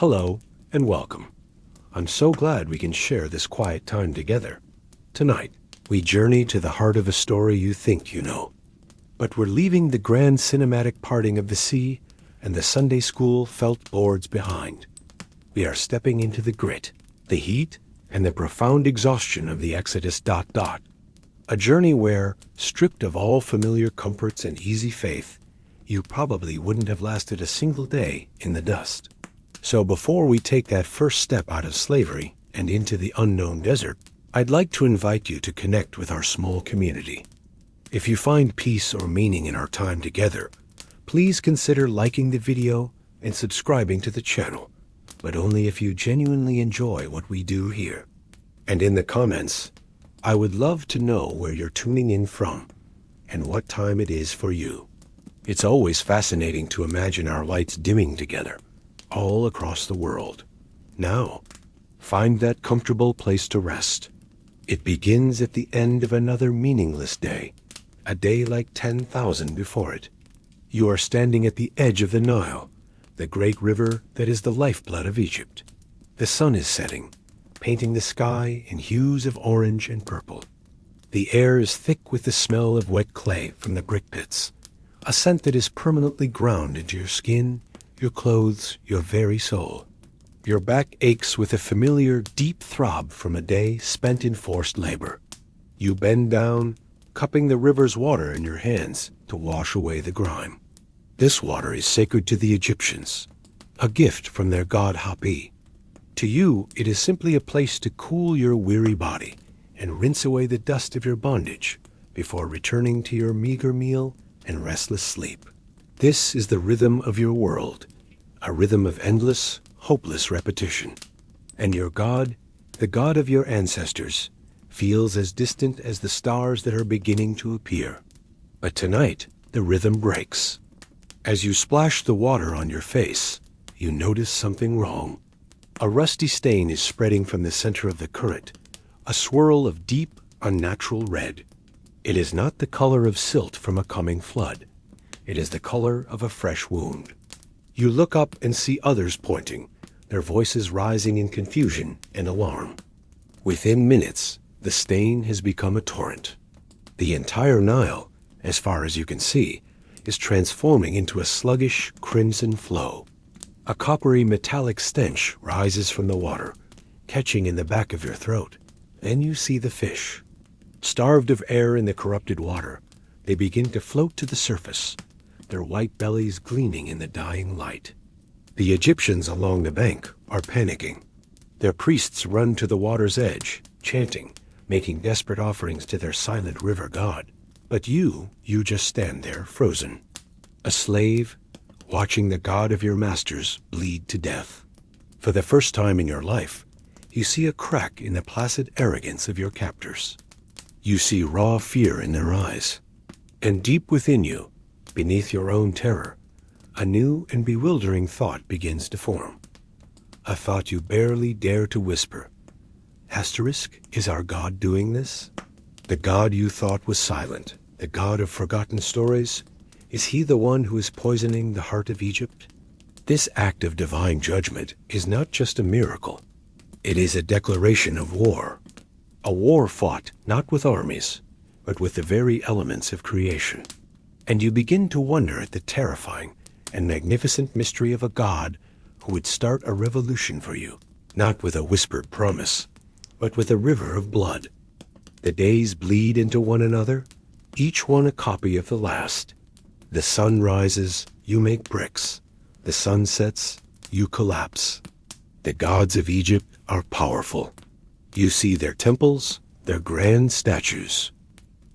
Hello and welcome. I'm so glad we can share this quiet time together. Tonight, we journey to the heart of a story you think you know. But we're leaving the grand cinematic parting of the sea and the Sunday school felt boards behind. We are stepping into the grit, the heat, and the profound exhaustion of the Exodus. A journey where, stripped of all familiar comforts and easy faith, you probably wouldn't have lasted a single day in the dust. So before we take that first step out of slavery and into the unknown desert, I'd like to invite you to connect with our small community. If you find peace or meaning in our time together, please consider liking the video and subscribing to the channel, but only if you genuinely enjoy what we do here. And in the comments, I would love to know where you're tuning in from and what time it is for you. It's always fascinating to imagine our lights dimming together, all across the world. Now, find that comfortable place to rest. It begins at the end of another meaningless day, a day like 10,000 before it. You are standing at the edge of the Nile, the great river that is the lifeblood of Egypt. The sun is setting, painting the sky in hues of orange and purple. The air is thick with the smell of wet clay from the brick pits, a scent that is permanently ground into your skin, your clothes, your very soul. Your back aches with a familiar, deep throb from a day spent in forced labor. You bend down, cupping the river's water in your hands to wash away the grime. This water is sacred to the Egyptians, a gift from their god Hapi. To you, it is simply a place to cool your weary body and rinse away the dust of your bondage before returning to your meager meal and restless sleep. This is the rhythm of your world, a rhythm of endless, hopeless repetition. And your God, the God of your ancestors, feels as distant as the stars that are beginning to appear. But tonight, the rhythm breaks. As you splash the water on your face, you notice something wrong. A rusty stain is spreading from the center of the current, a swirl of deep, unnatural red. It is not the color of silt from a coming flood. It is the color of a fresh wound. You look up and see others pointing, their voices rising in confusion and alarm. Within minutes, the stain has become a torrent. The entire Nile, as far as you can see, is transforming into a sluggish, crimson flow. A coppery metallic stench rises from the water, catching in the back of your throat. Then you see the fish. Starved of air in the corrupted water, they begin to float to the surface, their white bellies gleaming in the dying light. The Egyptians along the bank are panicking. Their priests run to the water's edge, chanting, making desperate offerings to their silent river god. But you just stand there, frozen, a slave, watching the god of your masters bleed to death. For the first time in your life, you see a crack in the placid arrogance of your captors. You see raw fear in their eyes. And deep within you, beneath your own terror, a new and bewildering thought begins to form. A thought you barely dare to whisper. Asterisk, is our God doing this? The God you thought was silent, the God of forgotten stories, is he the one who is poisoning the heart of Egypt? This act of divine judgment is not just a miracle. It is a declaration of war. A war fought not with armies, but with the very elements of creation. And you begin to wonder at the terrifying and magnificent mystery of a God who would start a revolution for you, not with a whispered promise, but with a river of blood. The days bleed into one another, each one a copy of the last. The sun rises, you make bricks. The sun sets, you collapse. The gods of Egypt are powerful. You see their temples, their grand statues.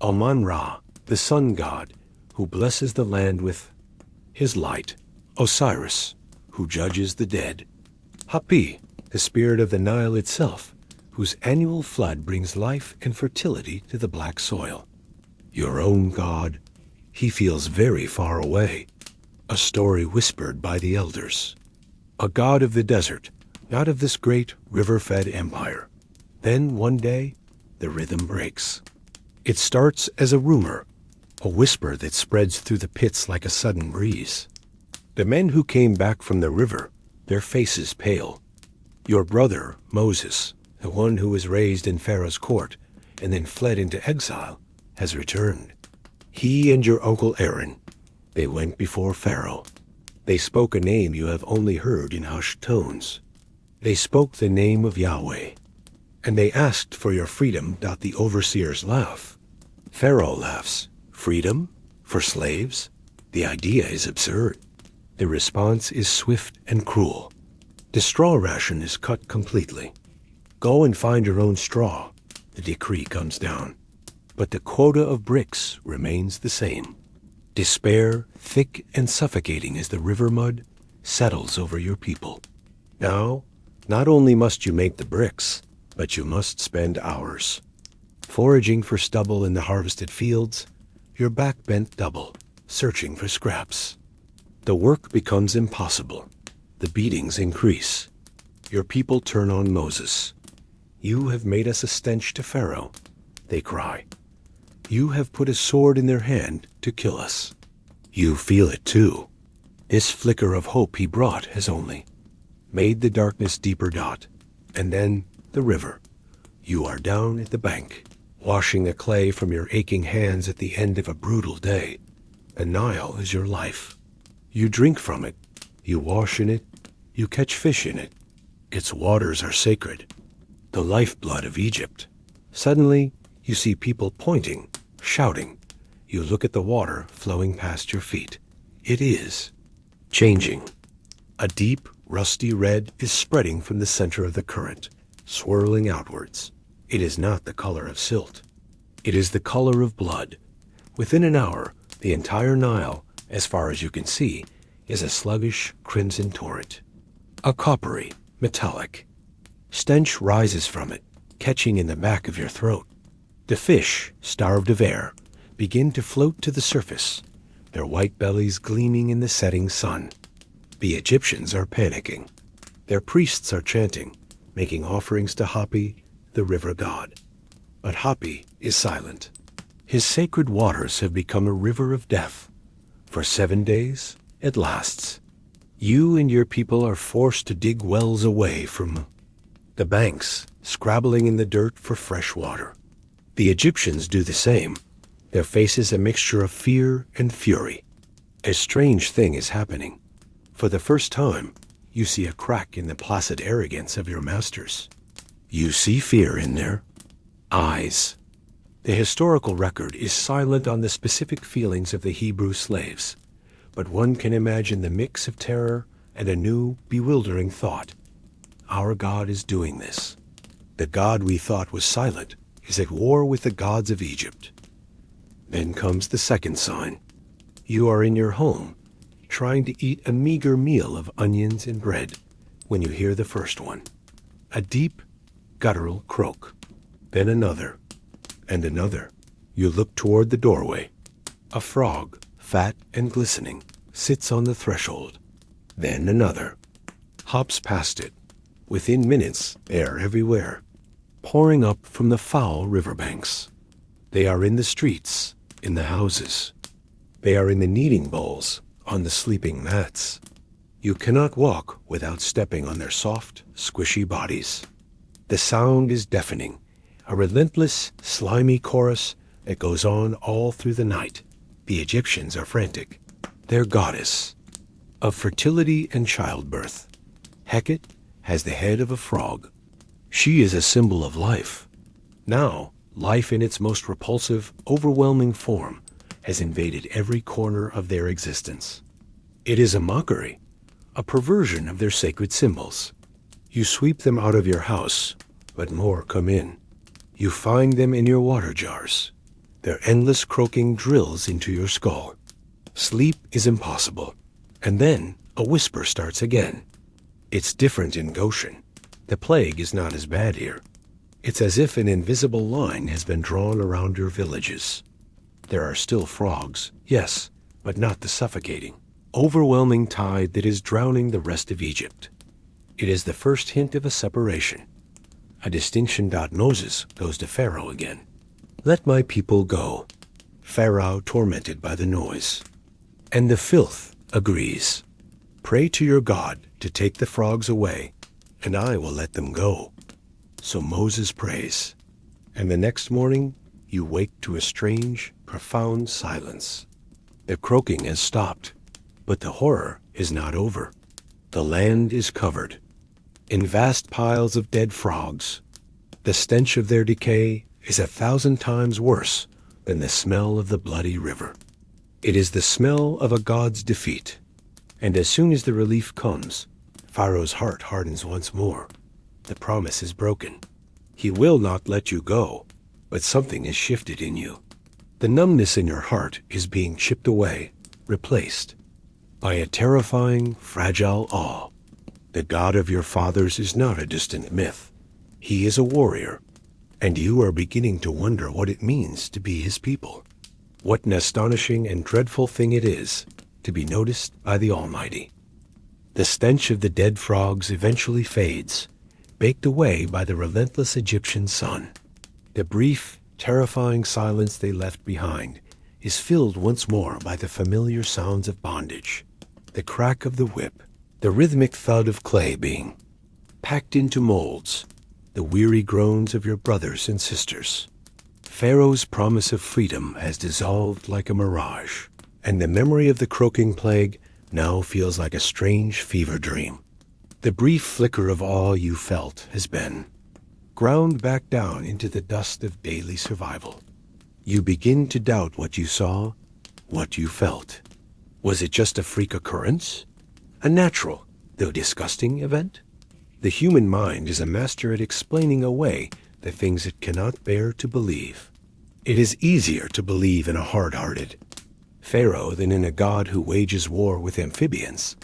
Amun-Ra, the sun god, who blesses the land with his light. Osiris, who judges the dead. Hapi, the spirit of the Nile itself, whose annual flood brings life and fertility to the black soil. Your own God, he feels very far away, a story whispered by the elders. A god of the desert, not of this great river-fed empire. Then one day, the rhythm breaks. It starts as a rumor, a whisper that spreads through the pits like a sudden breeze. The men who came back from the river, their faces pale. Your brother, Moses, the one who was raised in Pharaoh's court and then fled into exile, has returned. He and your uncle Aaron, they went before Pharaoh. They spoke a name you have only heard in hushed tones. They spoke the name of Yahweh. And they asked for your freedom. The overseers laugh. Pharaoh laughs. Freedom? For slaves? The idea is absurd. The response is swift and cruel. The straw ration is cut completely. Go and find your own straw. The decree comes down. But the quota of bricks remains the same. Despair, thick and suffocating as the river mud, settles over your people. Now, not only must you make the bricks, but you must spend hours. Foraging for stubble in the harvested fields, your back bent double, searching for scraps. The work becomes impossible. The beatings increase. Your people turn on Moses. You have made us a stench to Pharaoh, they cry. You have put a sword in their hand to kill us. You feel it too. This flicker of hope he brought has only made the darkness deeper dot. And then the river. You are down at the bank, washing the clay from your aching hands at the end of a brutal day. The Nile is your life. You drink from it. You wash in it. You catch fish in it. Its waters are sacred. The lifeblood of Egypt. Suddenly, you see people pointing, shouting. You look at the water flowing past your feet. It is changing. A deep, rusty red is spreading from the center of the current, swirling outwards. It is not the color of silt. It is the color of blood. Within an hour, the entire Nile, as far as you can see, is a sluggish crimson torrent. A coppery, metallic. Stench rises from it, catching in the back of your throat. The fish, starved of air, begin to float to the surface, their white bellies gleaming in the setting sun. The Egyptians are panicking. Their priests are chanting, making offerings to Hapi, the river god. But Hapi is silent. His sacred waters have become a river of death. For 7 days, it lasts. You and your people are forced to dig wells away from the banks, scrabbling in the dirt for fresh water. The Egyptians do the same, their faces a mixture of fear and fury. A strange thing is happening. For the first time, you see a crack in the placid arrogance of your masters. You see fear in their eyes. The historical record is silent on the specific feelings of the Hebrew slaves, but one can imagine the mix of terror and a new, bewildering thought. Our God is doing this. The God we thought was silent is at war with the gods of Egypt. Then comes the second sign. You are in your home, trying to eat a meager meal of onions and bread, when you hear the first one. A deep, guttural croak. Then another, and another. You look toward the doorway. A frog, fat and glistening, sits on the threshold. Then another. Hops past it. Within minutes, they are everywhere, pouring up from the foul riverbanks. They are in the streets, in the houses. They are in the kneading bowls, on the sleeping mats. You cannot walk without stepping on their soft, squishy bodies. The sound is deafening, a relentless, slimy chorus that goes on all through the night. The Egyptians are frantic. Their goddess of fertility and childbirth, Hecate, has the head of a frog. She is a symbol of life. Now, life in its most repulsive, overwhelming form has invaded every corner of their existence. It is a mockery, a perversion of their sacred symbols. You sweep them out of your house, but more come in. You find them in your water jars. Their endless croaking drills into your skull. Sleep is impossible. And then a whisper starts again. It's different in Goshen. The plague is not as bad here. It's as if an invisible line has been drawn around your villages. There are still frogs, yes, but not the suffocating, overwhelming tide that is drowning the rest of Egypt. It is the first hint of a separation. A distinction. Moses goes to Pharaoh again. Let my people go. Pharaoh tormented by the noise. And the filth agrees. Pray to your God. to take the frogs away, and I will let them go." So Moses prays, and the next morning you wake to a strange, profound silence. The croaking has stopped, but the horror is not over. The land is covered in vast piles of dead frogs. The stench of their decay is 1,000 times worse than the smell of the bloody river. It is the smell of a god's defeat. And as soon as the relief comes, Pharaoh's heart hardens once more. The promise is broken. He will not let you go, but something has shifted in you. The numbness in your heart is being chipped away, replaced by a terrifying, fragile awe. The God of your fathers is not a distant myth. He is a warrior, and you are beginning to wonder what it means to be his people. What an astonishing and dreadful thing it is to be noticed by the Almighty. The stench of the dead frogs eventually fades, baked away by the relentless Egyptian sun. The brief, terrifying silence they left behind is filled once more by the familiar sounds of bondage, the crack of the whip, the rhythmic thud of clay being packed into molds, the weary groans of your brothers and sisters. Pharaoh's promise of freedom has dissolved like a mirage, and the memory of the croaking plague now feels like a strange fever dream. The brief flicker of awe you felt has been ground back down into the dust of daily survival. You begin to doubt what you saw, what you felt. Was it just a freak occurrence? A natural, though disgusting, event? The human mind is a master at explaining away the things it cannot bear to believe. It is easier to believe in a hard-hearted Pharaoh than in a god who wages war with amphibians.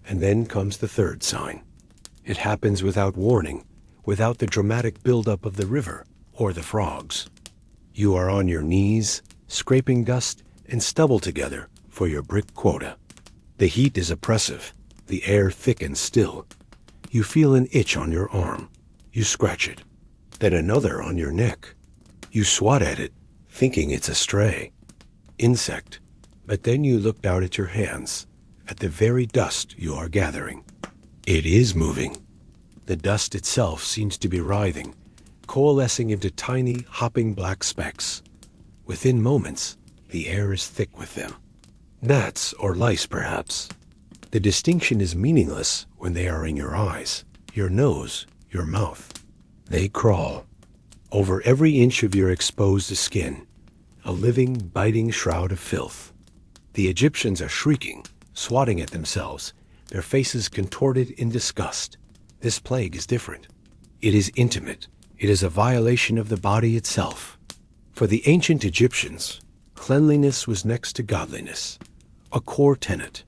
And then comes the third sign. It happens without warning, without the dramatic buildup of the river or the frogs. You are on your knees, scraping dust and stubble together for your brick quota. The heat is oppressive, the air thick and still. You feel an itch on your arm. You scratch it. Then another on your neck. You swat at it, thinking it's a stray insect. But then you look down at your hands, at the very dust you are gathering. It is moving. The dust itself seems to be writhing, coalescing into tiny, hopping black specks. Within moments, the air is thick with them. Gnats or lice, perhaps. The distinction is meaningless when they are in your eyes, your nose, your mouth. They crawl over every inch of your exposed skin, a living, biting shroud of filth. The Egyptians are shrieking, swatting at themselves, their faces contorted in disgust. This plague is different. It is intimate. It is a violation of the body itself. For the ancient Egyptians, cleanliness was next to godliness, a core tenet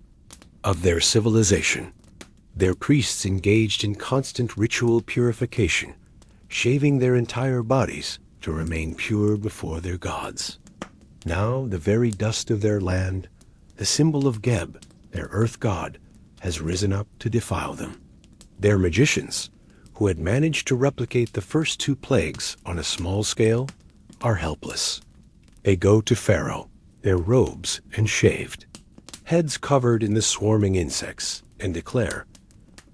of their civilization. Their priests engaged in constant ritual purification, shaving their entire bodies to remain pure before their gods. Now the very dust of their land, the symbol of Geb, their earth god, has risen up to defile them. Their magicians, who had managed to replicate the first two plagues on a small scale, are helpless. They go to Pharaoh, their robes and shaved, heads covered in the swarming insects, and declare,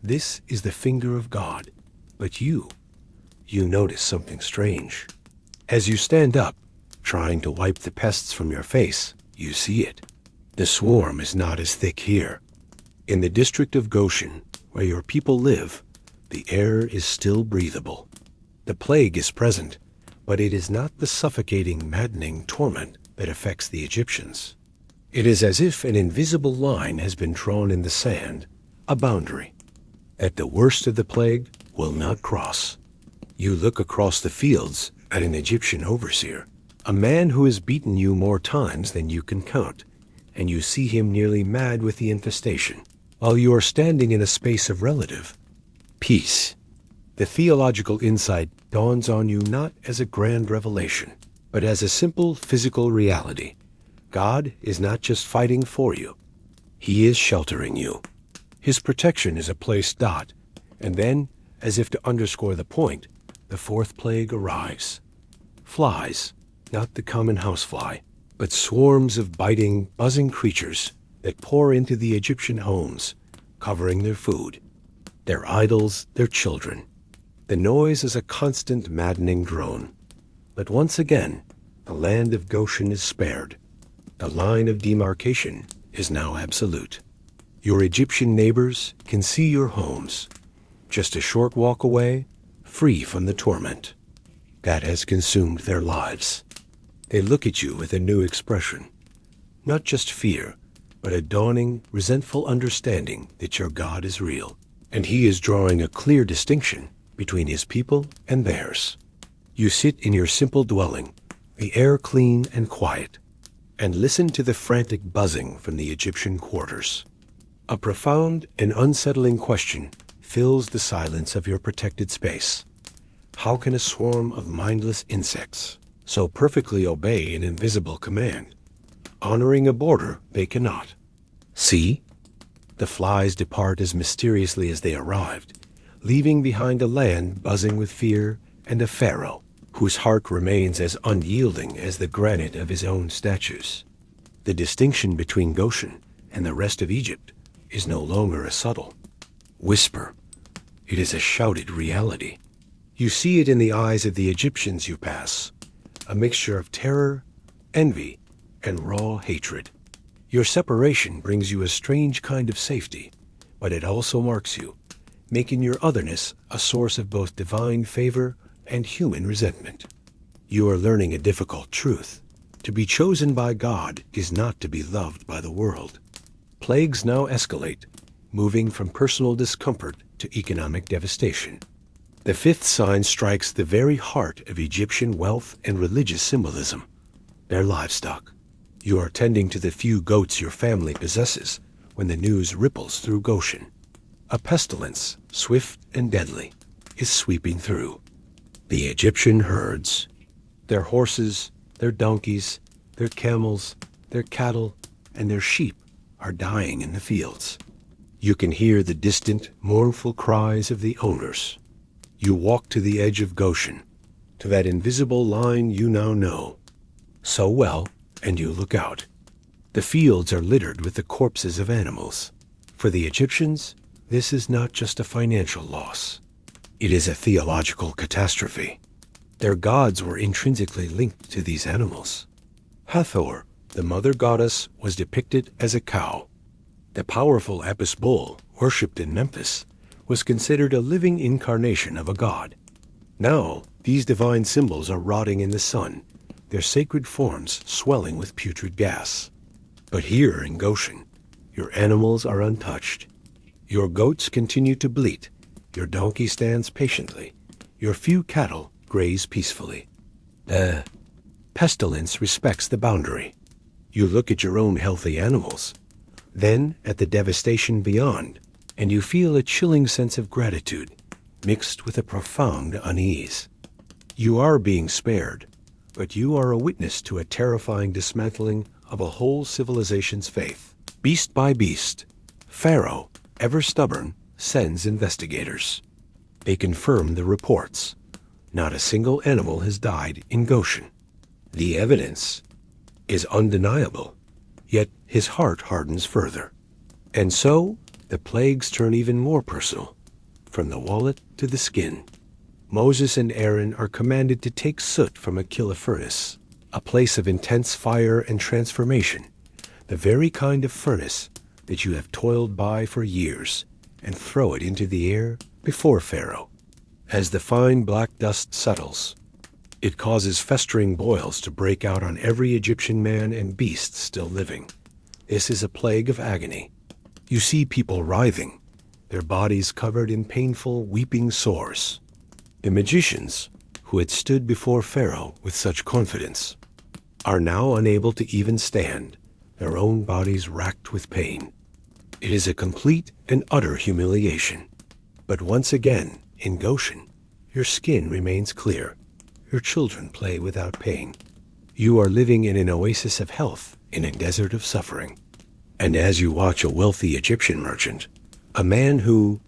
"This is the finger of God." But you notice something strange. As you stand up, trying to wipe the pests from your face, you see it. The swarm is not as thick here. In the district of Goshen, where your people live, the air is still breathable. The plague is present, but it is not the suffocating, maddening torment that affects the Egyptians. It is as if an invisible line has been drawn in the sand, a boundary that the worst of the plague will not cross. You look across the fields at an Egyptian overseer, a man who has beaten you more times than you can count, and you see him nearly mad with the infestation, while you are standing in a space of relative peace. The theological insight dawns on you not as a grand revelation, but as a simple physical reality. God is not just fighting for you. He is sheltering you. His protection is a placed dot, and then, as if to underscore the point, the fourth plague arrives. Flies, not the common housefly, but swarms of biting, buzzing creatures that pour into the Egyptian homes, covering their food. Their idols, their children. The noise is a constant maddening drone. But once again, the land of Goshen is spared. The line of demarcation is now absolute. Your Egyptian neighbors can see your homes, just a short walk away, free from the torment that has consumed their lives. They look at you with a new expression, not just fear, but a dawning, resentful understanding that your God is real, and he is drawing a clear distinction between his people and theirs. You sit in your simple dwelling, the air clean and quiet, and listen to the frantic buzzing from the Egyptian quarters. A profound and unsettling question fills the silence of your protected space. How can a swarm of mindless insects so perfectly obey an invisible command, honoring a border they cannot? See? The flies depart as mysteriously as they arrived, leaving behind a land buzzing with fear and a Pharaoh whose heart remains as unyielding as the granite of his own statues. The distinction between Goshen and the rest of Egypt is no longer a subtle whisper. It is a shouted reality. You see it in the eyes of the Egyptians you pass, a mixture of terror, envy, and raw hatred. Your separation brings you a strange kind of safety, but it also marks you, making your otherness a source of both divine favor and human resentment. You are learning a difficult truth. To be chosen by God is not to be loved by the world. Plagues now escalate, moving from personal discomfort to economic devastation. The fifth sign strikes the very heart of Egyptian wealth and religious symbolism, their livestock. You are tending to the few goats your family possesses when the news ripples through Goshen. A pestilence, swift and deadly, is sweeping through. The Egyptian herds, their horses, their donkeys, their camels, their cattle, and their sheep are dying in the fields. You can hear the distant, mournful cries of the owners. You walk to the edge of Goshen, to that invisible line you now know so well, and you look out. The fields are littered with the corpses of animals. For the Egyptians, this is not just a financial loss. It is a theological catastrophe. Their gods were intrinsically linked to these animals. Hathor, the mother goddess, was depicted as a cow. The powerful Apis bull, worshipped in Memphis, was considered a living incarnation of a god. Now, these divine symbols are rotting in the sun, their sacred forms swelling with putrid gas. But here in Goshen, your animals are untouched. Your goats continue to bleat, your donkey stands patiently, your few cattle graze peacefully. The pestilence respects the boundary. You look at your own healthy animals, then at the devastation beyond, and you feel a chilling sense of gratitude mixed with a profound unease. You are being spared, but you are a witness to a terrifying dismantling of a whole civilization's faith. Beast by beast, Pharaoh, ever stubborn, sends investigators. They confirm the reports. Not a single animal has died in Goshen. The evidence is undeniable, yet his heart hardens further. And so, the plagues turn even more personal, from the wallet to the skin. Moses and Aaron are commanded to take soot from a killer furnace, a place of intense fire and transformation, the very kind of furnace that you have toiled by for years, and throw it into the air before Pharaoh. As the fine black dust settles, it causes festering boils to break out on every Egyptian man and beast still living. This is a plague of agony. You see people writhing, their bodies covered in painful, weeping sores. The magicians, who had stood before Pharaoh with such confidence, are now unable to even stand, their own bodies racked with pain. It is a complete and utter humiliation. But once again, in Goshen, your skin remains clear. Your children play without pain. You are living in an oasis of health in a desert of suffering. And as you watch a wealthy Egyptian merchant, a man who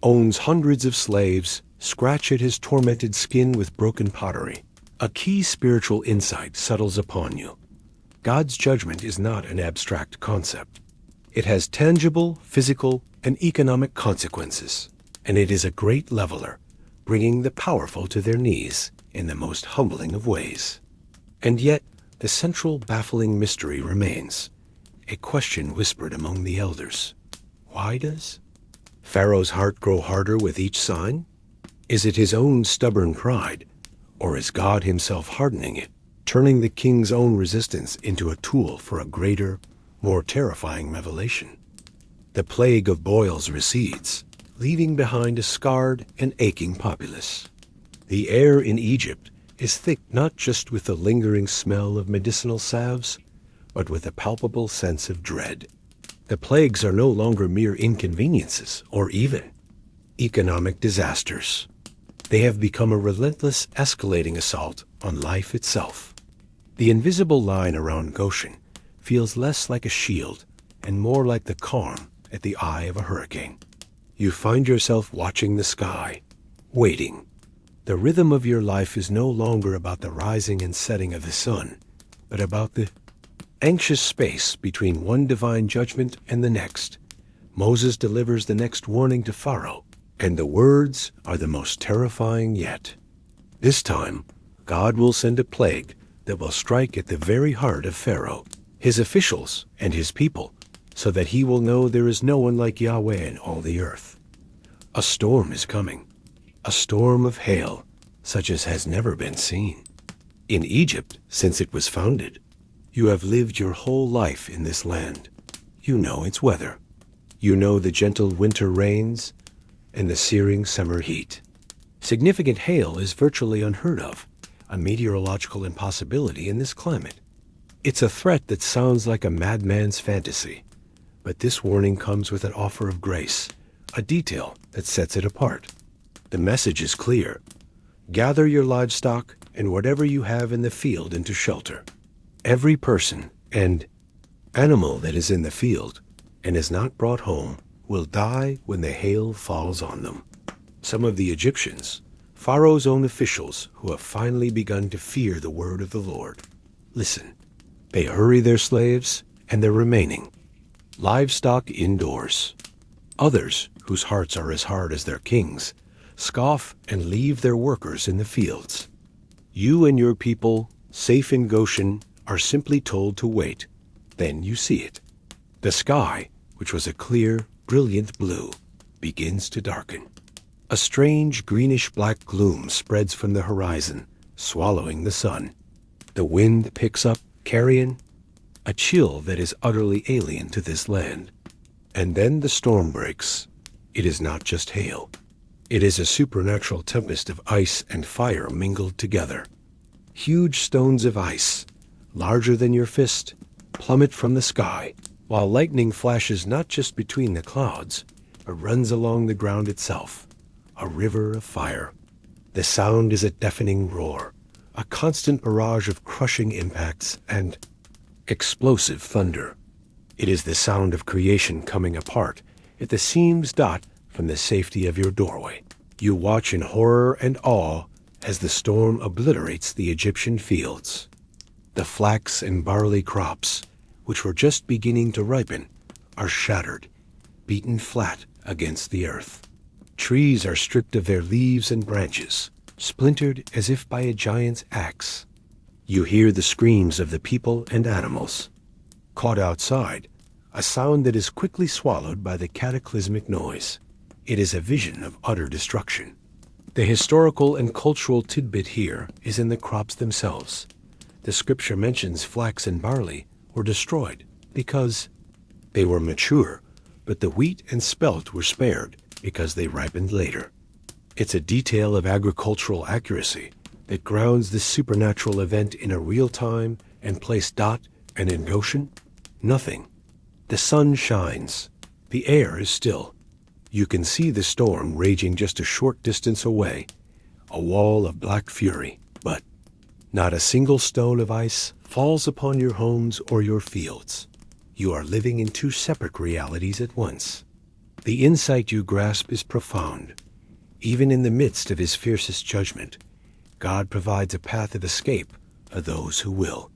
owns hundreds of slaves, scratch at his tormented skin with broken pottery, a key spiritual insight settles upon you. God's judgment is not an abstract concept. It has tangible, physical, and economic consequences. and it is a great leveler, bringing the powerful to their knees in the most humbling of ways. And yet, the central baffling mystery remains, a question whispered among the elders. Why does Pharaoh's heart grow harder with each sign? Is it his own stubborn pride, or is God himself hardening it, turning the king's own resistance into a tool for a greater, more terrifying revelation? The plague of boils recedes, leaving behind a scarred and aching populace. The air in Egypt is thick not just with the lingering smell of medicinal salves, but with a palpable sense of dread. The plagues are no longer mere inconveniences or even economic disasters. They have become a relentless, escalating assault on life itself. The invisible line around Goshen feels less like a shield and more like the calm at the eye of a hurricane. You find yourself watching the sky, waiting. The rhythm of your life is no longer about the rising and setting of the sun, but about the anxious space between one divine judgment and the next. Moses delivers the next warning to Pharaoh, and the words are the most terrifying yet. This time, God will send a plague that will strike at the very heart of Pharaoh, his officials, and his people, so that he will know there is no one like Yahweh in all the earth. A storm is coming, a storm of hail, such as has never been seen. In Egypt, since it was founded, you have lived your whole life in this land. You know its weather. You know the gentle winter rains and the searing summer heat. Significant hail is virtually unheard of, a meteorological impossibility in this climate. It's a threat that sounds like a madman's fantasy, but this warning comes with an offer of grace, a detail that sets it apart. The message is clear. Gather your livestock and whatever you have in the field into shelter. Every person and animal that is in the field and is not brought home will die when the hail falls on them. Some of the Egyptians, Pharaoh's own officials who have finally begun to fear the word of the Lord. Listen, they hurry their slaves and their remaining livestock indoors. Others, whose hearts are as hard as their kings, scoff and leave their workers in the fields. You and your people, safe in Goshen, are simply told to wait. Then you see it. The sky, which was a clear, brilliant blue, begins to darken. A strange greenish-black gloom spreads from the horizon, swallowing the sun. The wind picks up, carrying a chill that is utterly alien to this land. And then the storm breaks. It is not just hail. It is a supernatural tempest of ice and fire mingled together. Huge stones of ice, larger than your fist, plummet from the sky, while lightning flashes not just between the clouds, but runs along the ground itself, a river of fire. The sound is a deafening roar, a constant barrage of crushing impacts and explosive thunder. It is the sound of creation coming apart at the seams dot from the safety of your doorway. You watch in horror and awe as the storm obliterates the Egyptian fields. The flax and barley crops, which were just beginning to ripen, are shattered, beaten flat against the earth. Trees are stripped of their leaves and branches, splintered as if by a giant's axe. You hear the screams of the people and animals. Caught outside, a sound that is quickly swallowed by the cataclysmic noise. It is a vision of utter destruction. The historical and cultural tidbit here is in the crops themselves. The scripture mentions flax and barley were destroyed because they were mature, but the wheat and spelt were spared because they ripened later. It's a detail of agricultural accuracy that grounds this supernatural event in a real time and place dot, and in Goshen, nothing. The sun shines. The air is still. You can see the storm raging just a short distance away, a wall of black fury, but not a single stone of ice falls upon your homes or your fields. You are living in two separate realities at once. The insight you grasp is profound. Even in the midst of his fiercest judgment, God provides a path of escape for those who will.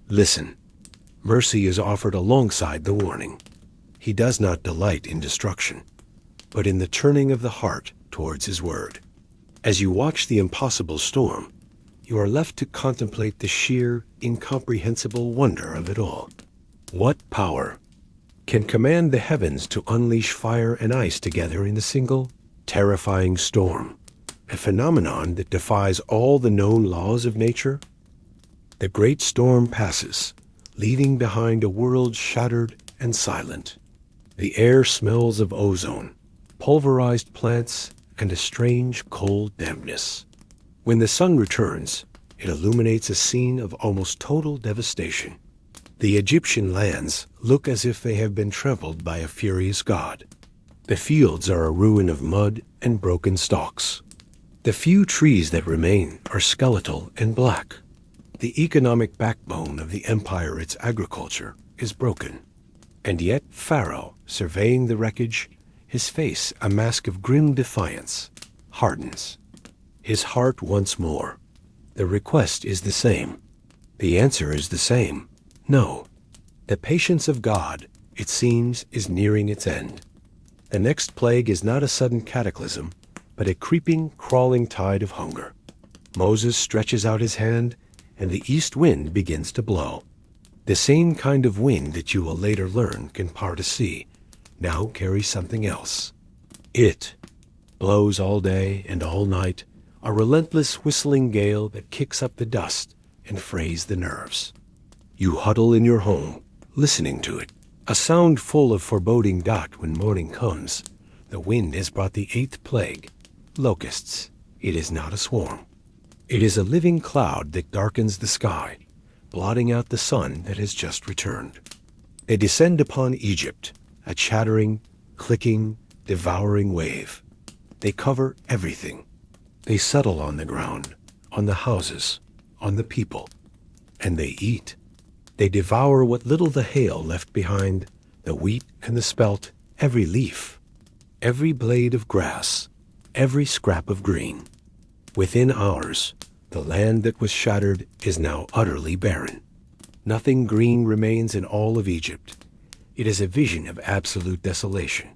Listen, mercy is offered alongside the warning. He does not delight in destruction. but in the turning of the heart towards his word. As you watch the impossible storm, you are left to contemplate the sheer, incomprehensible wonder of it all. What power can command the heavens to unleash fire and ice together in a single, terrifying storm, a phenomenon that defies all the known laws of nature? The great storm passes, leaving behind a world shattered and silent. The air smells of ozone, pulverized plants, and a strange cold dampness. When the sun returns, it illuminates a scene of almost total devastation. The Egyptian lands look as if they have been trampled by a furious god. The fields are a ruin of mud and broken stalks. The few trees that remain are skeletal and black. The economic backbone of the empire, its agriculture, is broken. And yet Pharaoh, surveying the wreckage, his face a mask of grim defiance, hardens. His heart once more. The request is the same. The answer is the same. No. The patience of God, it seems, is nearing its end. The next plague is not a sudden cataclysm, but a creeping, crawling tide of hunger. Moses stretches out his hand, and the east wind begins to blow. The same kind of wind that you will later learn can part a sea, now carries something else. It blows all day and all night, a relentless whistling gale that kicks up the dust and frays the nerves. You huddle in your home, listening to it, a sound full of foreboding. When morning comes, the wind has brought the eighth plague, locusts. It is not a swarm. It is a living cloud that darkens the sky, blotting out the sun that has just returned. They descend upon Egypt, a chattering, clicking, devouring wave. They cover everything. They settle on the ground, on the houses, on the people, and they eat. They devour what little the hail left behind, the wheat and the spelt, every leaf, every blade of grass, every scrap of green. Within hours, the land that was shattered is now utterly barren. Nothing green remains in all of Egypt. It is a vision of absolute desolation.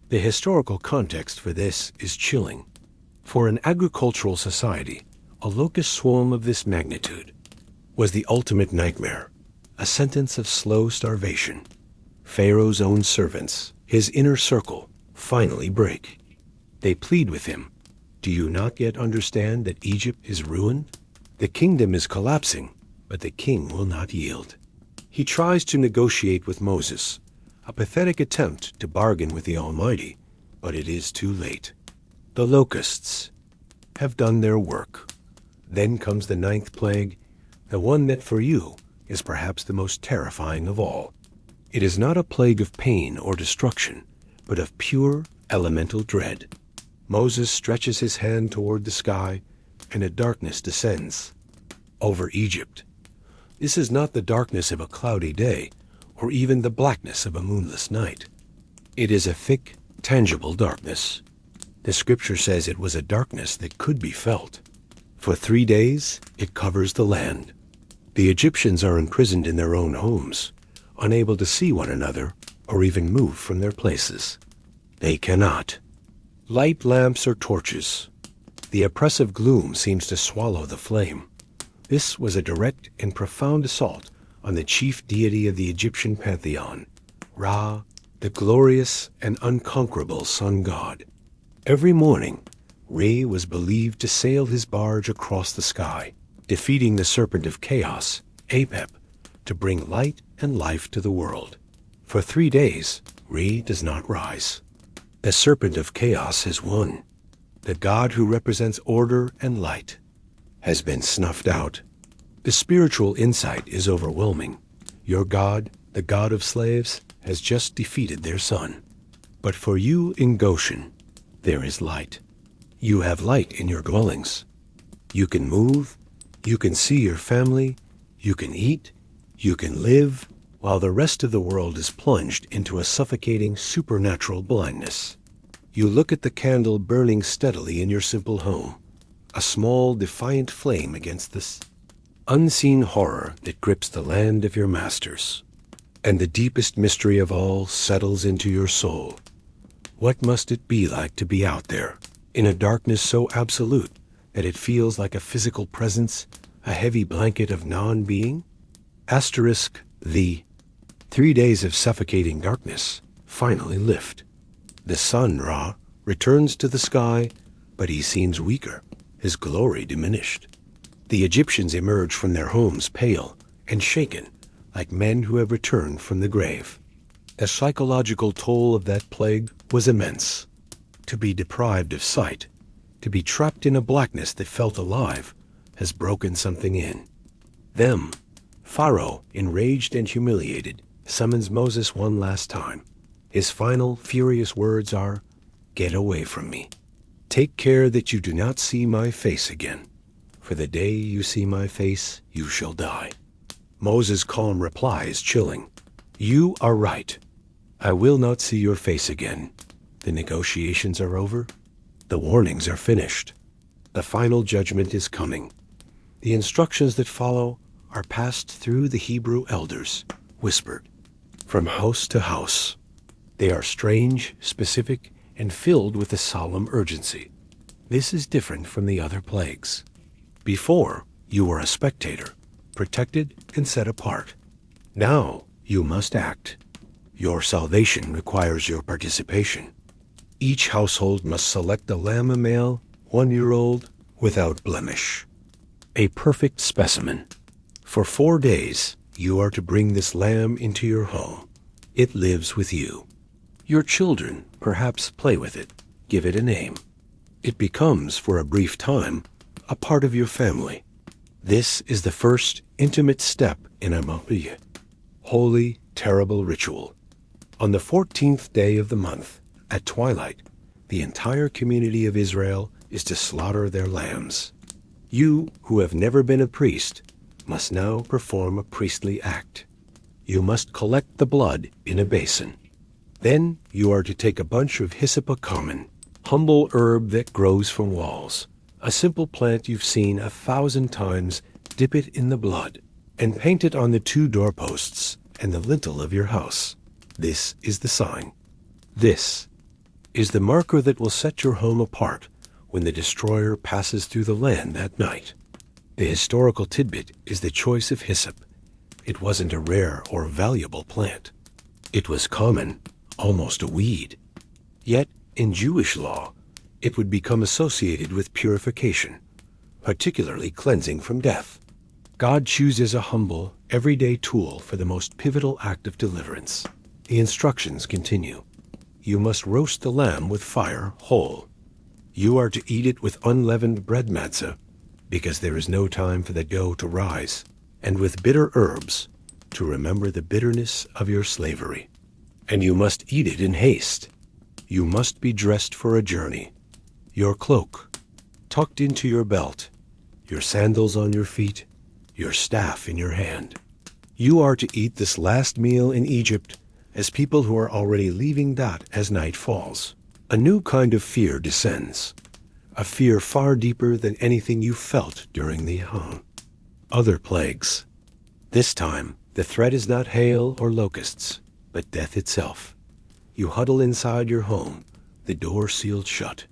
The historical context for this is chilling. For an agricultural society, a locust swarm of this magnitude was the ultimate nightmare, a sentence of slow starvation. Pharaoh's own servants, his inner circle, finally break. They plead with him, "Do you not yet understand that Egypt is ruined? The kingdom is collapsing, but the king will not yield." He tries to negotiate with Moses, a pathetic attempt to bargain with the Almighty, but it is too late. The locusts have done their work. Then comes the ninth plague, the one that for you is perhaps the most terrifying of all. It is not a plague of pain or destruction, but of pure elemental dread. Moses stretches his hand toward the sky, and a darkness descends over Egypt. This is not the darkness of a cloudy day, or even the blackness of a moonless night. It is a thick, tangible darkness. The scripture says it was a darkness that could be felt. For 3 days, it covers the land. The Egyptians are imprisoned in their own homes, unable to see one another or even move from their places. They cannot light lamps or torches. The oppressive gloom seems to swallow the flame. This was a direct and profound assault on the chief deity of the Egyptian pantheon, Ra, the glorious and unconquerable sun god. Every morning, Ra was believed to sail his barge across the sky, defeating the serpent of chaos, Apep, to bring light and life to the world. For 3 days, Ra does not rise. The serpent of chaos has won. The god who represents order and light has been snuffed out. The spiritual insight is overwhelming. Your God, the God of slaves, has just defeated their son. But for you in Goshen, there is light. You have light in your dwellings. You can move, you can see your family, you can eat, you can live, while the rest of the world is plunged into a suffocating supernatural blindness. You look at the candle burning steadily in your simple home, a small, defiant flame against this unseen horror that grips the land of your masters. And the deepest mystery of all settles into your soul. What must it be like to be out there, in a darkness so absolute that it feels like a physical presence, a heavy blanket of non-being? Asterisk, the 3 days of suffocating darkness finally lift. The sun, Ra, returns to the sky, but he seems weaker, his glory diminished. The Egyptians emerge from their homes pale and shaken, like men who have returned from the grave. The psychological toll of that plague was immense. To be deprived of sight, to be trapped in a blackness that felt alive, has broken something in them. Pharaoh, enraged and humiliated, summons Moses one last time. His final, furious words are, "Get away from me. Take care that you do not see my face again. For the day you see my face, you shall die." Moses' calm reply is chilling. "You are right. I will not see your face again. The negotiations are over. The warnings are finished. The final judgment is coming." The instructions that follow are passed through the Hebrew elders, whispered, from house to house. They are strange, specific, and filled with a solemn urgency. This is different from the other plagues. Before, you were a spectator, protected and set apart. Now, you must act. Your salvation requires your participation. Each household must select a lamb, a male, 1-year-old, without blemish. A perfect specimen. For 4 days, you are to bring this lamb into your home. It lives with you. Your children perhaps play with it, give it a name. It becomes, for a brief time, a part of your family. This is the first intimate step in a holy, terrible ritual. On the 14th day of the month, at twilight, the entire community of Israel is to slaughter their lambs. You, who have never been a priest, must now perform a priestly act. You must collect the blood in a basin. Then you are to take a bunch of hyssop common, humble herb that grows from walls, a simple plant you've seen 1,000 times, dip it in the blood, and paint it on the 2 doorposts and the lintel of your house. This is the sign. This is the marker that will set your home apart when the destroyer passes through the land that night. The historical tidbit is the choice of hyssop. It wasn't a rare or valuable plant. It was common, almost a weed. Yet, in Jewish law, it would become associated with purification, particularly cleansing from death. God chooses a humble, everyday tool for the most pivotal act of deliverance. The instructions continue. You must roast the lamb with fire whole. You are to eat it with unleavened bread matzah, because there is no time for the dough to rise, and with bitter herbs, to remember the bitterness of your slavery. And you must eat it in haste. You must be dressed for a journey. Your cloak tucked into your belt, your sandals on your feet, your staff in your hand. You are to eat this last meal in Egypt as people who are already leaving that as night falls. A new kind of fear descends, a fear far deeper than anything you felt during the other plagues. This time, the threat is not hail or locusts, but death itself. You huddle inside your home, the door sealed shut.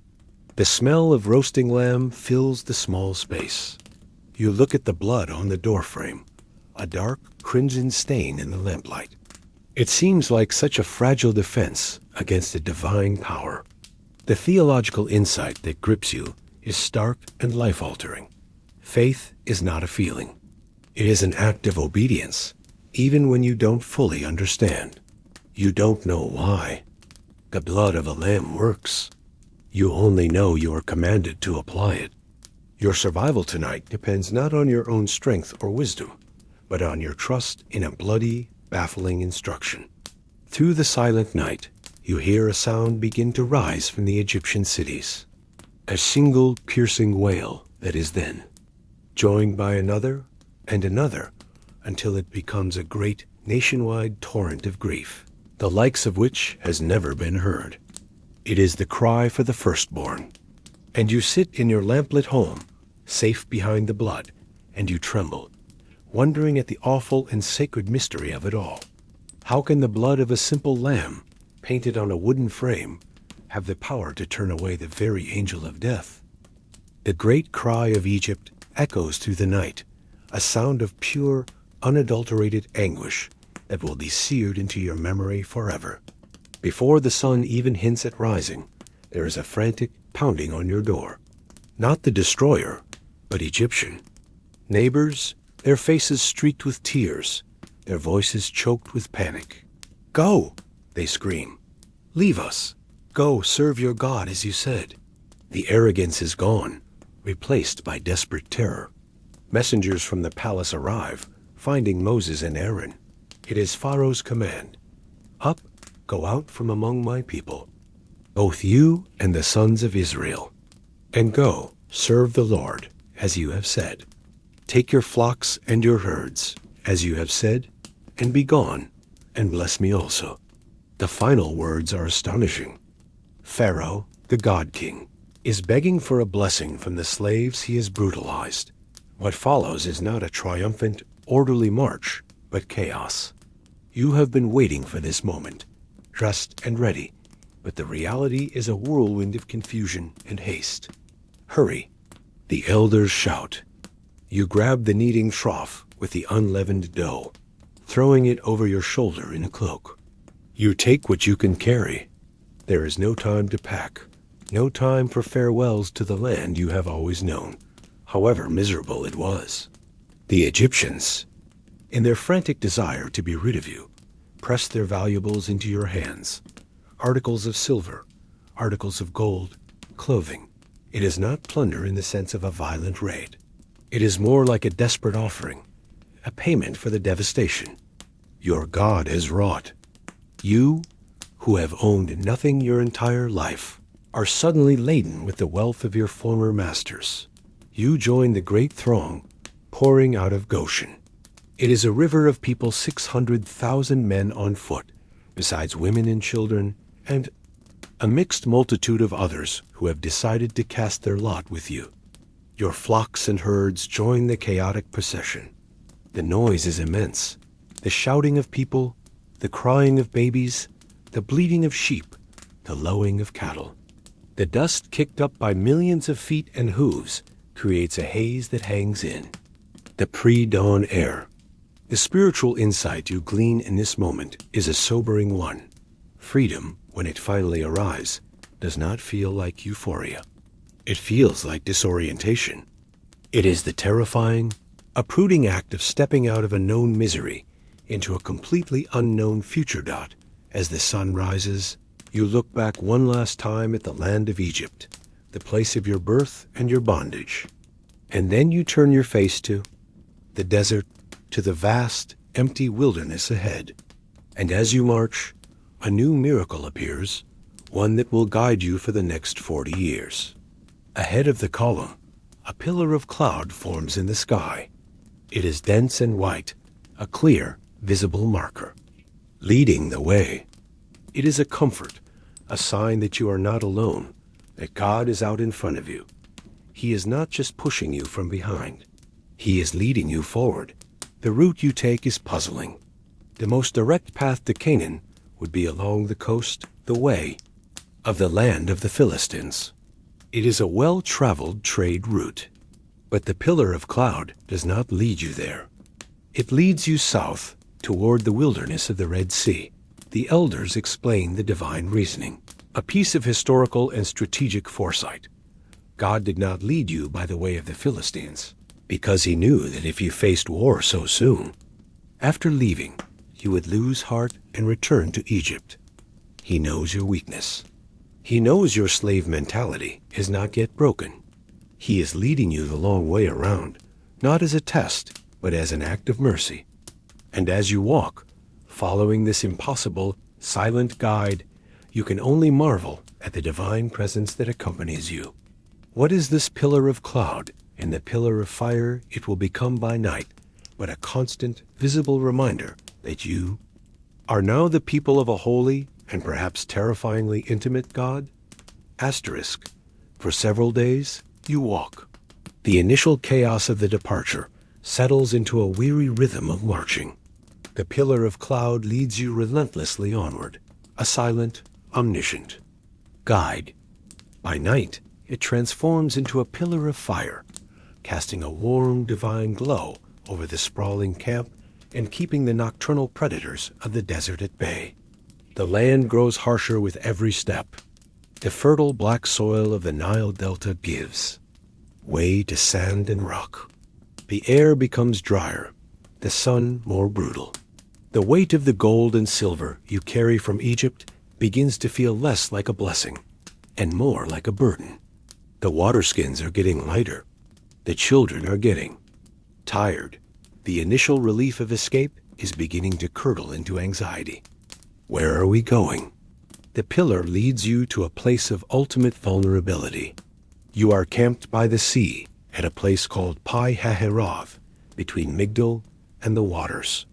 The smell of roasting lamb fills the small space. You look at the blood on the doorframe, a dark crimson stain in the lamplight. It seems like such a fragile defense against a divine power. The theological insight that grips you is stark and life-altering. Faith is not a feeling. It is an act of obedience, even when you don't fully understand. You don't know why. The blood of a lamb works. You only know you are commanded to apply it. Your survival tonight depends not on your own strength or wisdom, but on your trust in a bloody, baffling instruction. Through the silent night, you hear a sound begin to rise from the Egyptian cities. A single piercing wail that is then joined by another and another until it becomes a great nationwide torrent of grief, the likes of which has never been heard. It is the cry for the firstborn. And you sit in your lamplit home, safe behind the blood, and you tremble, wondering at the awful and sacred mystery of it all. How can the blood of a simple lamb, painted on a wooden frame, have the power to turn away the very angel of death. The great cry of Egypt echoes through the night, a sound of pure, unadulterated anguish that will be seared into your memory forever. Before the sun even hints at rising, there is a frantic pounding on your door. Not the destroyer, but Egyptian. Neighbors, their faces streaked with tears, their voices choked with panic. "Go!" they scream. "Leave us. Go serve your God as you said." The arrogance is gone, replaced by desperate terror. Messengers from the palace arrive, finding Moses and Aaron. It is Pharaoh's command. "Up, go out from among my people, both you and the sons of Israel, and go, serve the Lord, as you have said. Take your flocks and your herds, as you have said, and be gone, and bless me also." The final words are astonishing. Pharaoh, the God King, is begging for a blessing from the slaves he has brutalized. What follows is not a triumphant, orderly march, but chaos. You have been waiting for this moment, dressed and ready, but the reality is a whirlwind of confusion and haste. Hurry, the elders shout. You grab the kneading trough with the unleavened dough, throwing it over your shoulder in a cloak. You take what you can carry. There is no time to pack, no time for farewells to the land you have always known, however miserable it was. The Egyptians, in their frantic desire to be rid of you, press their valuables into your hands. Articles of silver, articles of gold, clothing. It is not plunder in the sense of a violent raid. It is more like a desperate offering, a payment for the devastation your God has wrought. You, who have owned nothing your entire life, are suddenly laden with the wealth of your former masters. You join the great throng pouring out of Goshen. It is a river of people, 600,000 men on foot, besides women and children, and a mixed multitude of others who have decided to cast their lot with you. Your flocks and herds join the chaotic procession. The noise is immense. The shouting of people, the crying of babies, the bleating of sheep, the lowing of cattle. The dust kicked up by millions of feet and hooves creates a haze that hangs in. The pre-dawn air. The spiritual insight you glean in this moment is a sobering one. Freedom, when it finally arrives, does not feel like euphoria. It feels like disorientation. It is the terrifying, uprooting act of stepping out of a known misery into a completely unknown future. As the sun rises, you look back one last time at the land of Egypt, the place of your birth and your bondage. And then you turn your face to the desert, to the vast, empty wilderness ahead. And as you march, a new miracle appears, one that will guide you for the next 40 years. Ahead of the column, a pillar of cloud forms in the sky. It is dense and white, a clear, visible marker, leading the way. It is a comfort, a sign that you are not alone, that God is out in front of you. He is not just pushing you from behind. He is leading you forward. The route you take is puzzling. The most direct path to Canaan would be along the coast, the way of the land of the Philistines. It is a well-traveled trade route. But the pillar of cloud does not lead you there. It leads you south toward the wilderness of the Red Sea. The elders explain the divine reasoning, a piece of historical and strategic foresight. God did not lead you by the way of the Philistines, because he knew that if you faced war so soon, after leaving, you would lose heart and return to Egypt. He knows your weakness. He knows your slave mentality is not yet broken. He is leading you the long way around, not as a test, but as an act of mercy. And as you walk, following this impossible, silent guide, you can only marvel at the divine presence that accompanies you. What is this pillar of cloud and the pillar of fire it will become by night, but a constant, visible reminder that you are now the people of a holy and perhaps terrifyingly intimate God? Asterisk. For several days, you walk. The initial chaos of the departure settles into a weary rhythm of marching. The pillar of cloud leads you relentlessly onward, a silent, omniscient guide. By night, it transforms into a pillar of fire, casting a warm, divine glow over the sprawling camp and keeping the nocturnal predators of the desert at bay. The land grows harsher with every step. The fertile black soil of the Nile Delta gives way to sand and rock. The air becomes drier, the sun more brutal. The weight of the gold and silver you carry from Egypt begins to feel less like a blessing and more like a burden. The waterskins are getting lighter. The children are getting tired. The initial relief of escape is beginning to curdle into anxiety. Where are we going? The pillar leads you to a place of ultimate vulnerability. You are camped by the sea at a place called Pi Hahiroth, between Migdal and the waters.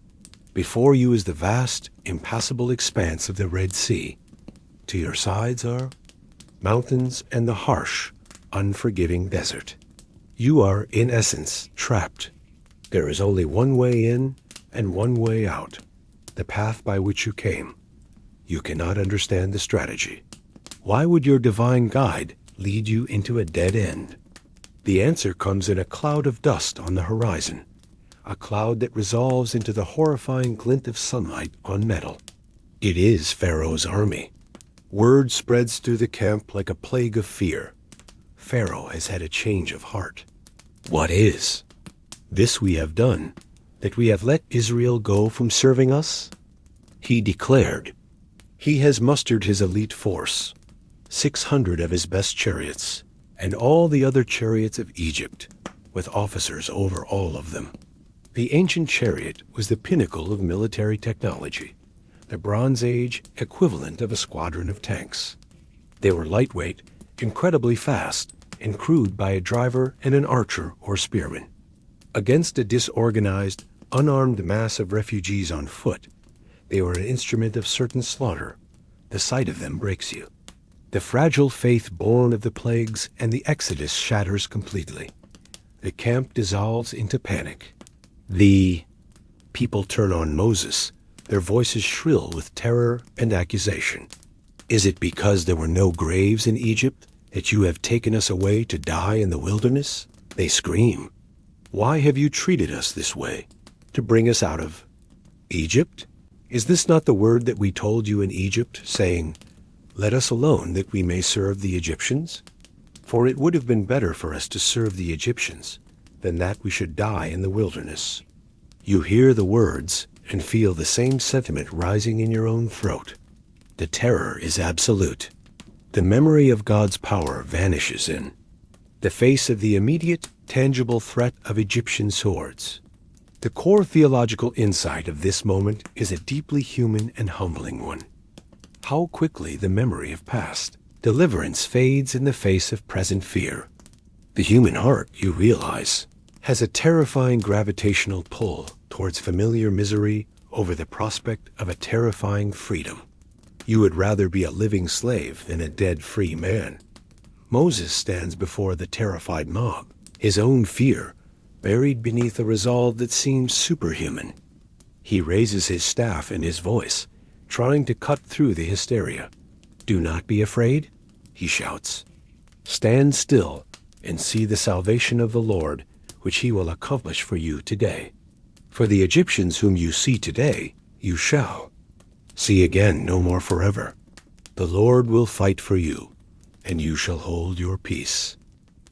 Before you is the vast, impassable expanse of the Red Sea. To your sides are mountains and the harsh, unforgiving desert. You are, in essence, trapped. There is only one way in and one way out, the path by which you came. You cannot understand the strategy. Why would your divine guide lead you into a dead end? The answer comes in a cloud of dust on the horizon, a cloud that resolves into the horrifying glint of sunlight on metal. It is Pharaoh's army. Word spreads through the camp like a plague of fear. Pharaoh has had a change of heart. What is? This we have done, that we have let Israel go from serving us? He declared. He has mustered his elite force, 600 of his best chariots, and all the other chariots of Egypt, with officers over all of them. The ancient chariot was the pinnacle of military technology, the Bronze Age equivalent of a squadron of tanks. They were lightweight, incredibly fast, and crewed by a driver and an archer or spearman. Against a disorganized, unarmed mass of refugees on foot, they were an instrument of certain slaughter. The sight of them breaks you. The fragile faith born of the plagues and the Exodus shatters completely. The camp dissolves into panic. The people turn on Moses, their voices shrill with terror and accusation. Is it because there were no graves in Egypt that you have taken us away to die in the wilderness? They scream. Why have you treated us this way, to bring us out of Egypt? Is this not the word that we told you in Egypt, saying, let us alone that we may serve the Egyptians? For it would have been better for us to serve the Egyptians than that we should die in the wilderness. You hear the words and feel the same sentiment rising in your own throat. The terror is absolute. The memory of God's power vanishes in the face of the immediate, tangible threat of Egyptian swords. The core theological insight of this moment is a deeply human and humbling one. How quickly the memory of past deliverance fades in the face of present fear. The human heart, you realize, has a terrifying gravitational pull towards familiar misery over the prospect of a terrifying freedom. You would rather be a living slave than a dead free man. Moses stands before the terrified mob, his own fear buried beneath a resolve that seems superhuman. He raises his staff and his voice, trying to cut through the hysteria. Do not be afraid, he shouts. Stand still and see the salvation of the Lord, which he will accomplish for you today. For the Egyptians whom you see today, you shall see again no more forever. The Lord will fight for you, and you shall hold your peace.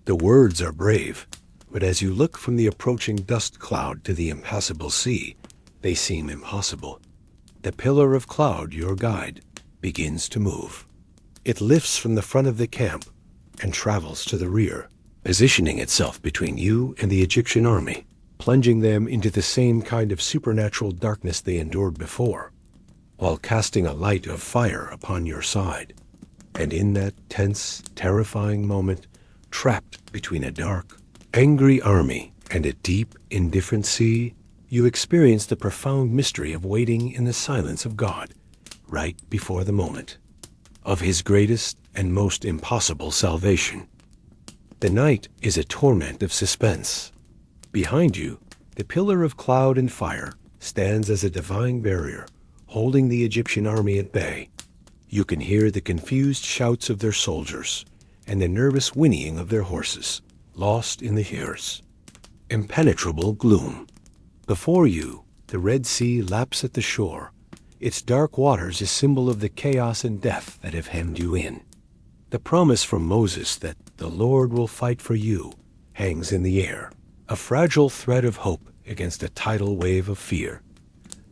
The words are brave, but as you look from the approaching dust cloud to the impassable sea, they seem impossible. The pillar of cloud, your guide, begins to move. It lifts from the front of the camp and travels to the rear, positioning itself between you and the Egyptian army, plunging them into the same kind of supernatural darkness they endured before, while casting a light of fire upon your side. And in that tense, terrifying moment, trapped between a dark, angry army and a deep, indifferent sea, you experience the profound mystery of waiting in the silence of God, right before the moment of his greatest and most impossible salvation. The night is a torment of suspense. Behind you, the pillar of cloud and fire stands as a divine barrier, holding the Egyptian army at bay. You can hear the confused shouts of their soldiers and the nervous whinnying of their horses, lost in the hills. Impenetrable gloom. Before you, the Red Sea laps at the shore, its dark waters a symbol of the chaos and death that have hemmed you in. The promise from Moses that the Lord will fight for you hangs in the air, a fragile thread of hope against a tidal wave of fear.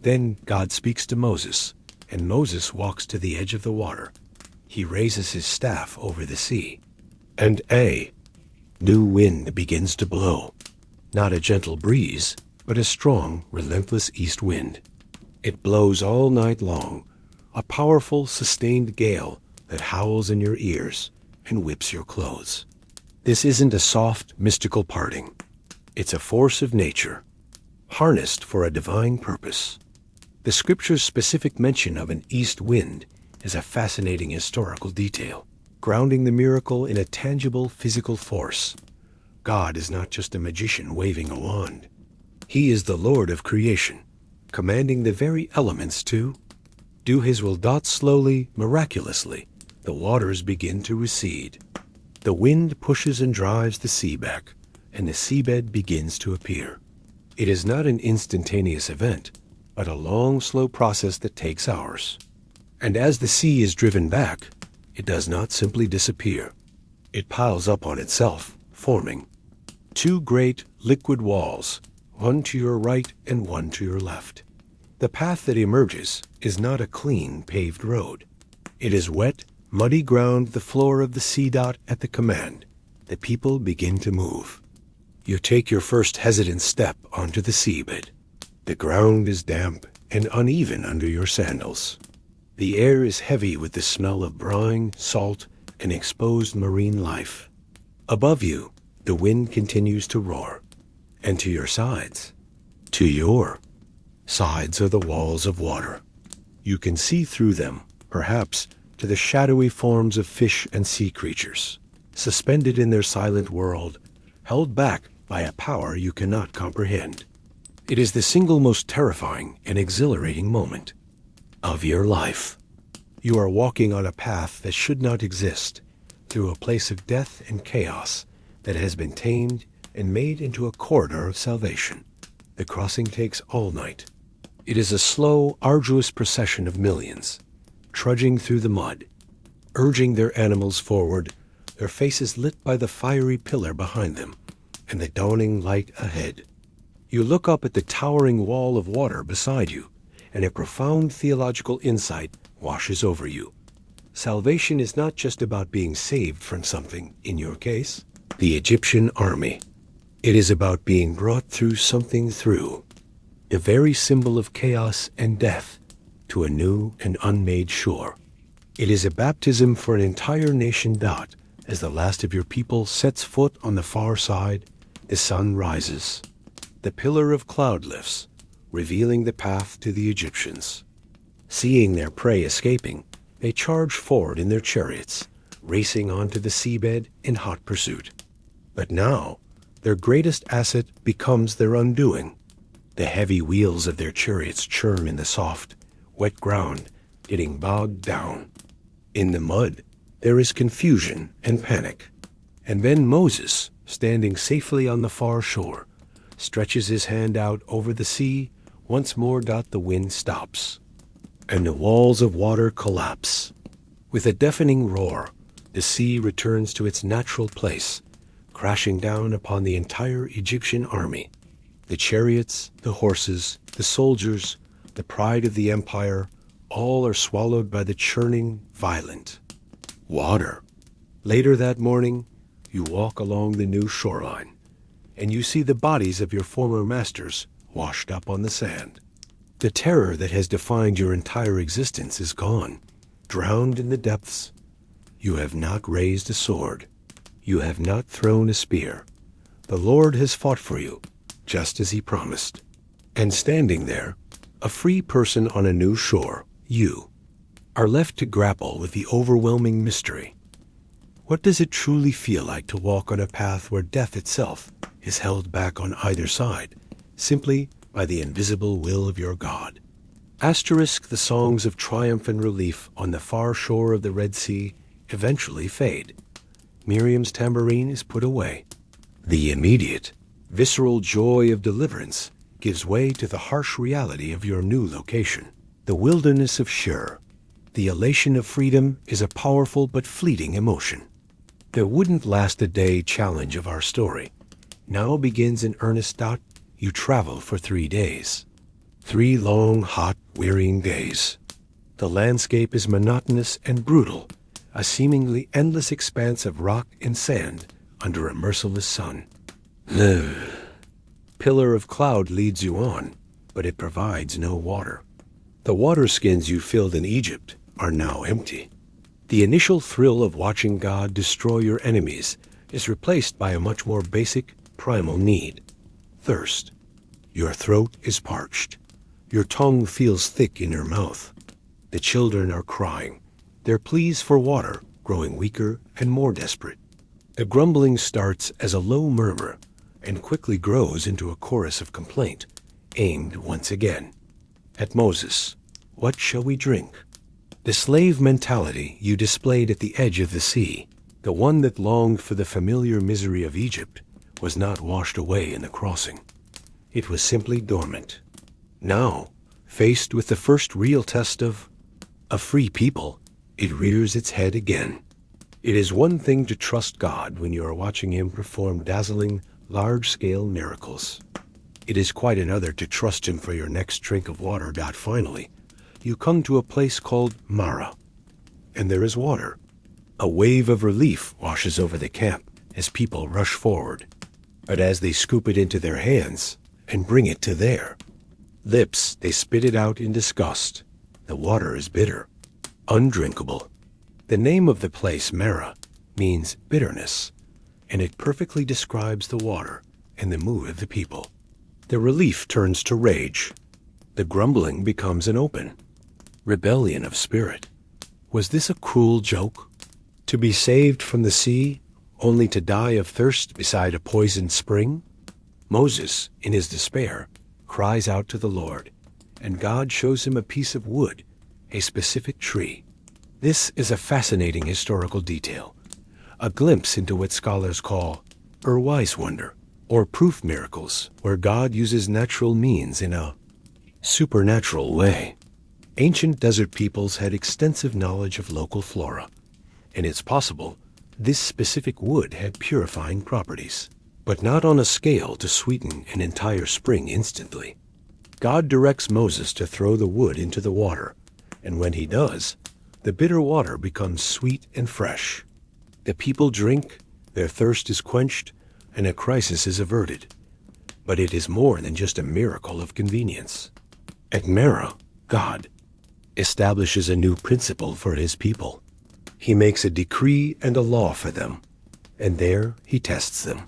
Then God speaks to Moses, and Moses walks to the edge of the water. He raises his staff over the sea, and a new wind begins to blow. Not a gentle breeze, but a strong, relentless east wind. It blows all night long, a powerful, sustained gale that howls in your ears and whips your clothes. This isn't a soft, mystical parting. It's a force of nature, harnessed for a divine purpose. The scripture's specific mention of an east wind is a fascinating historical detail, grounding the miracle in a tangible physical force. God is not just a magician waving a wand. He is the Lord of creation, commanding the very elements to do his will. Slowly, miraculously, the waters begin to recede. The wind pushes and drives the sea back, and the seabed begins to appear. It is not an instantaneous event, but a long, slow process that takes hours. And as the sea is driven back, it does not simply disappear. It piles up on itself, forming two great liquid walls, one to your right and one to your left. The path that emerges is not a clean, paved road. It is wet, muddy ground, the floor of the sea. At the command, the people begin to move. You take your first hesitant step onto the seabed. The ground is damp and uneven under your sandals. The air is heavy with the smell of brine, salt, and exposed marine life. Above you, the wind continues to roar. And to your sides, are the walls of water. You can see through them, perhaps, to the shadowy forms of fish and sea creatures, suspended in their silent world, held back by a power you cannot comprehend. It is the single most terrifying and exhilarating moment of your life. You are walking on a path that should not exist, through a place of death and chaos that has been tamed and made into a corridor of salvation. The crossing takes all night. It is a slow, arduous procession of millions, trudging through the mud, urging their animals forward, their faces lit by the fiery pillar behind them and the dawning light ahead. You look up at the towering wall of water beside you, and a profound theological insight washes over you. Salvation is not just about being saved from something, in your case, the Egyptian army. It is about being brought through something, through the very symbol of chaos and death, to a new and unmade shore. It is a baptism for an entire nation. As the last of your people sets foot on the far side, the sun rises. The pillar of cloud lifts, revealing the path to the Egyptians. Seeing their prey escaping, they charge forward in their chariots, racing onto the seabed in hot pursuit. But now, their greatest asset becomes their undoing. The heavy wheels of their chariots churn in the soft, wet ground, getting bogged down. In the mud, there is confusion and panic. And then Moses, standing safely on the far shore, stretches his hand out over the sea. Once more, the wind stops, and the walls of water collapse. With a deafening roar, the sea returns to its natural place, crashing down upon the entire Egyptian army. The chariots, the horses, the soldiers, the pride of the empire, all are swallowed by the churning, violent water. Later that morning, you walk along the new shoreline, and you see the bodies of your former masters washed up on the sand. The terror that has defined your entire existence is gone, drowned in the depths. You have not raised a sword. You have not thrown a spear. The Lord has fought for you, just as he promised. And standing there, a free person on a new shore, you are left to grapple with the overwhelming mystery. What does it truly feel like to walk on a path where death itself is held back on either side, simply by the invisible will of your God? Asterisk the songs of triumph and relief on the far shore of the Red Sea eventually fade. Miriam's tambourine is put away. The immediate, visceral joy of deliverance gives way to the harsh reality of your new location, the wilderness of Shur. The elation of freedom is a powerful but fleeting emotion. The wouldn't-last-a-day challenge of our story now begins in earnest. You travel for 3 days. 3 long, hot, wearying days. The landscape is monotonous and brutal, a seemingly endless expanse of rock and sand under a merciless sun. The pillar of cloud leads you on, but it provides no water. The water skins you filled in Egypt are now empty. The initial thrill of watching God destroy your enemies is replaced by a much more basic, primal need: thirst. Your throat is parched. Your tongue feels thick in your mouth. The children are crying, their pleas for water growing weaker and more desperate. The grumbling starts as a low murmur and quickly grows into a chorus of complaint, aimed once again at Moses. What shall we drink? The slave mentality you displayed at the edge of the sea, the one that longed for the familiar misery of Egypt, was not washed away in the crossing. It was simply dormant. Now, faced with the first real test of a free people, it rears its head again. It is one thing to trust God when you are watching him perform dazzling, large-scale miracles. It is quite another to trust him for your next drink of water. Finally, you come to a place called Mara, and there is water. A wave of relief washes over the camp as people rush forward. But as they scoop it into their hands and bring it to their lips, they spit it out in disgust. The water is bitter, undrinkable. The name of the place, Mara, means bitterness, and it perfectly describes the water and the mood of the people. The relief turns to rage. The grumbling becomes an open rebellion of spirit. Was this a cruel joke? To be saved from the sea, only to die of thirst beside a poisoned spring? Moses, in his despair, cries out to the Lord, and God shows him a piece of wood, a specific tree. This is a fascinating historical detail, a glimpse into what scholars call Wise wonder, or proof miracles, where God uses natural means in a supernatural way. Ancient desert peoples had extensive knowledge of local flora, and it's possible this specific wood had purifying properties, but not on a scale to sweeten an entire spring instantly. God directs Moses to throw the wood into the water, and when he does, the bitter water becomes sweet and fresh. The people drink, their thirst is quenched, and a crisis is averted. But it is more than just a miracle of convenience. At Mara, God establishes a new principle for his people. He makes a decree and a law for them, and there he tests them.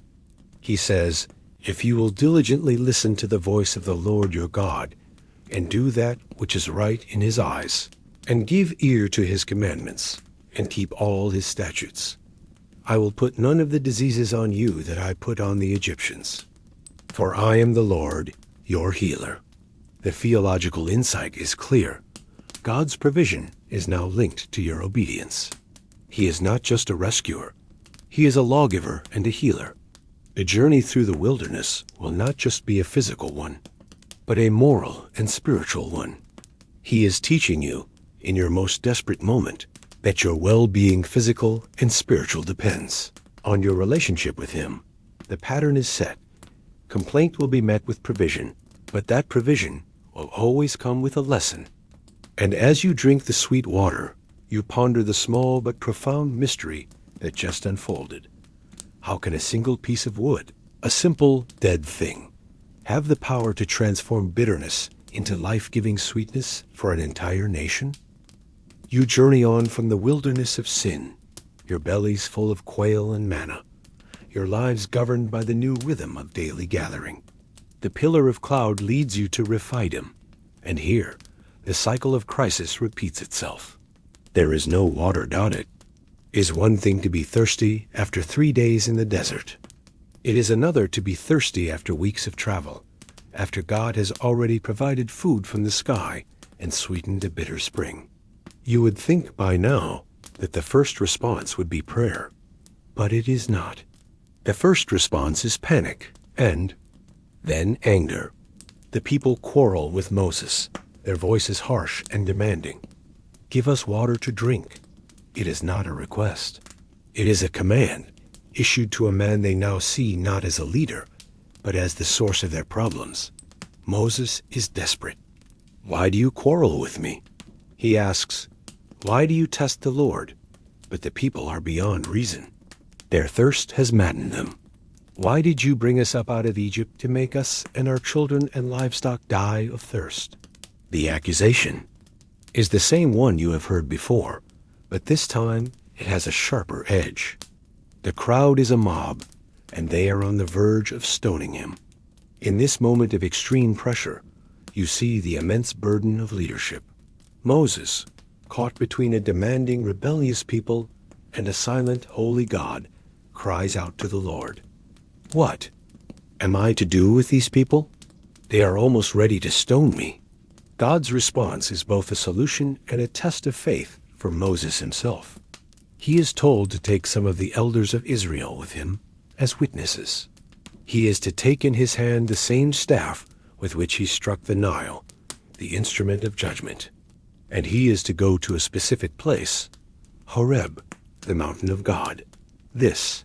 He says, "If you will diligently listen to the voice of the Lord your God, and do that which is right in his eyes, and give ear to his commandments, and keep all his statutes, I will put none of the diseases on you that I put on the Egyptians. For I am the Lord, your healer." The theological insight is clear. God's provision is now linked to your obedience. He is not just a rescuer. He is a lawgiver and a healer. The journey through the wilderness will not just be a physical one, but a moral and spiritual one. He is teaching you, in your most desperate moment, that your well-being, physical and spiritual, depends on your relationship with him. The pattern is set. Complaint will be met with provision, but that provision will always come with a lesson. And as you drink the sweet water, you ponder the small but profound mystery that just unfolded. How can a single piece of wood, a simple, dead thing, have the power to transform bitterness into life-giving sweetness for an entire nation? You journey on from the wilderness of sin, your bellies full of quail and manna, your lives governed by the new rhythm of daily gathering. The pillar of cloud leads you to Rephidim, and here, the cycle of crisis repeats itself. There is no water. It is one thing to be thirsty after 3 days in the desert. It is another to be thirsty after weeks of travel, after God has already provided food from the sky and sweetened a bitter spring. You would think by now that the first response would be prayer, but it is not. The first response is panic and then anger. The people quarrel with Moses. Their voice is harsh and demanding. Give us water to drink. It is not a request. It is a command issued to a man they now see not as a leader, but as the source of their problems. Moses is desperate. Why do you quarrel with me? He asks. Why do you test the Lord? But the people are beyond reason. Their thirst has maddened them. Why did you bring us up out of Egypt to make us and our children and livestock die of thirst? The accusation is the same one you have heard before, but this time it has a sharper edge. The crowd is a mob, and they are on the verge of stoning him. In this moment of extreme pressure, you see the immense burden of leadership. Moses, caught between a demanding, rebellious people and a silent, holy God, cries out to the Lord. What am I to do with these people? They are almost ready to stone me. God's response is both a solution and a test of faith for Moses himself. He is told to take some of the elders of Israel with him as witnesses. He is to take in his hand the same staff with which he struck the Nile, the instrument of judgment. And he is to go to a specific place, Horeb, the mountain of God. This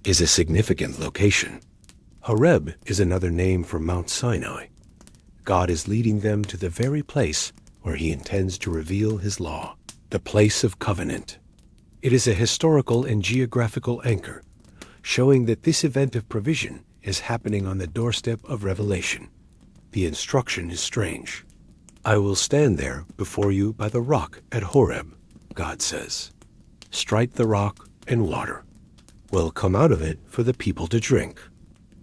is a significant location. Horeb is another name for Mount Sinai. God is leading them to the very place where he intends to reveal his law, the place of covenant. It is a historical and geographical anchor, showing that this event of provision is happening on the doorstep of revelation. The instruction is strange. I will stand there before you by the rock at Horeb, God says. Strike the rock, and water will come out of it for the people to drink.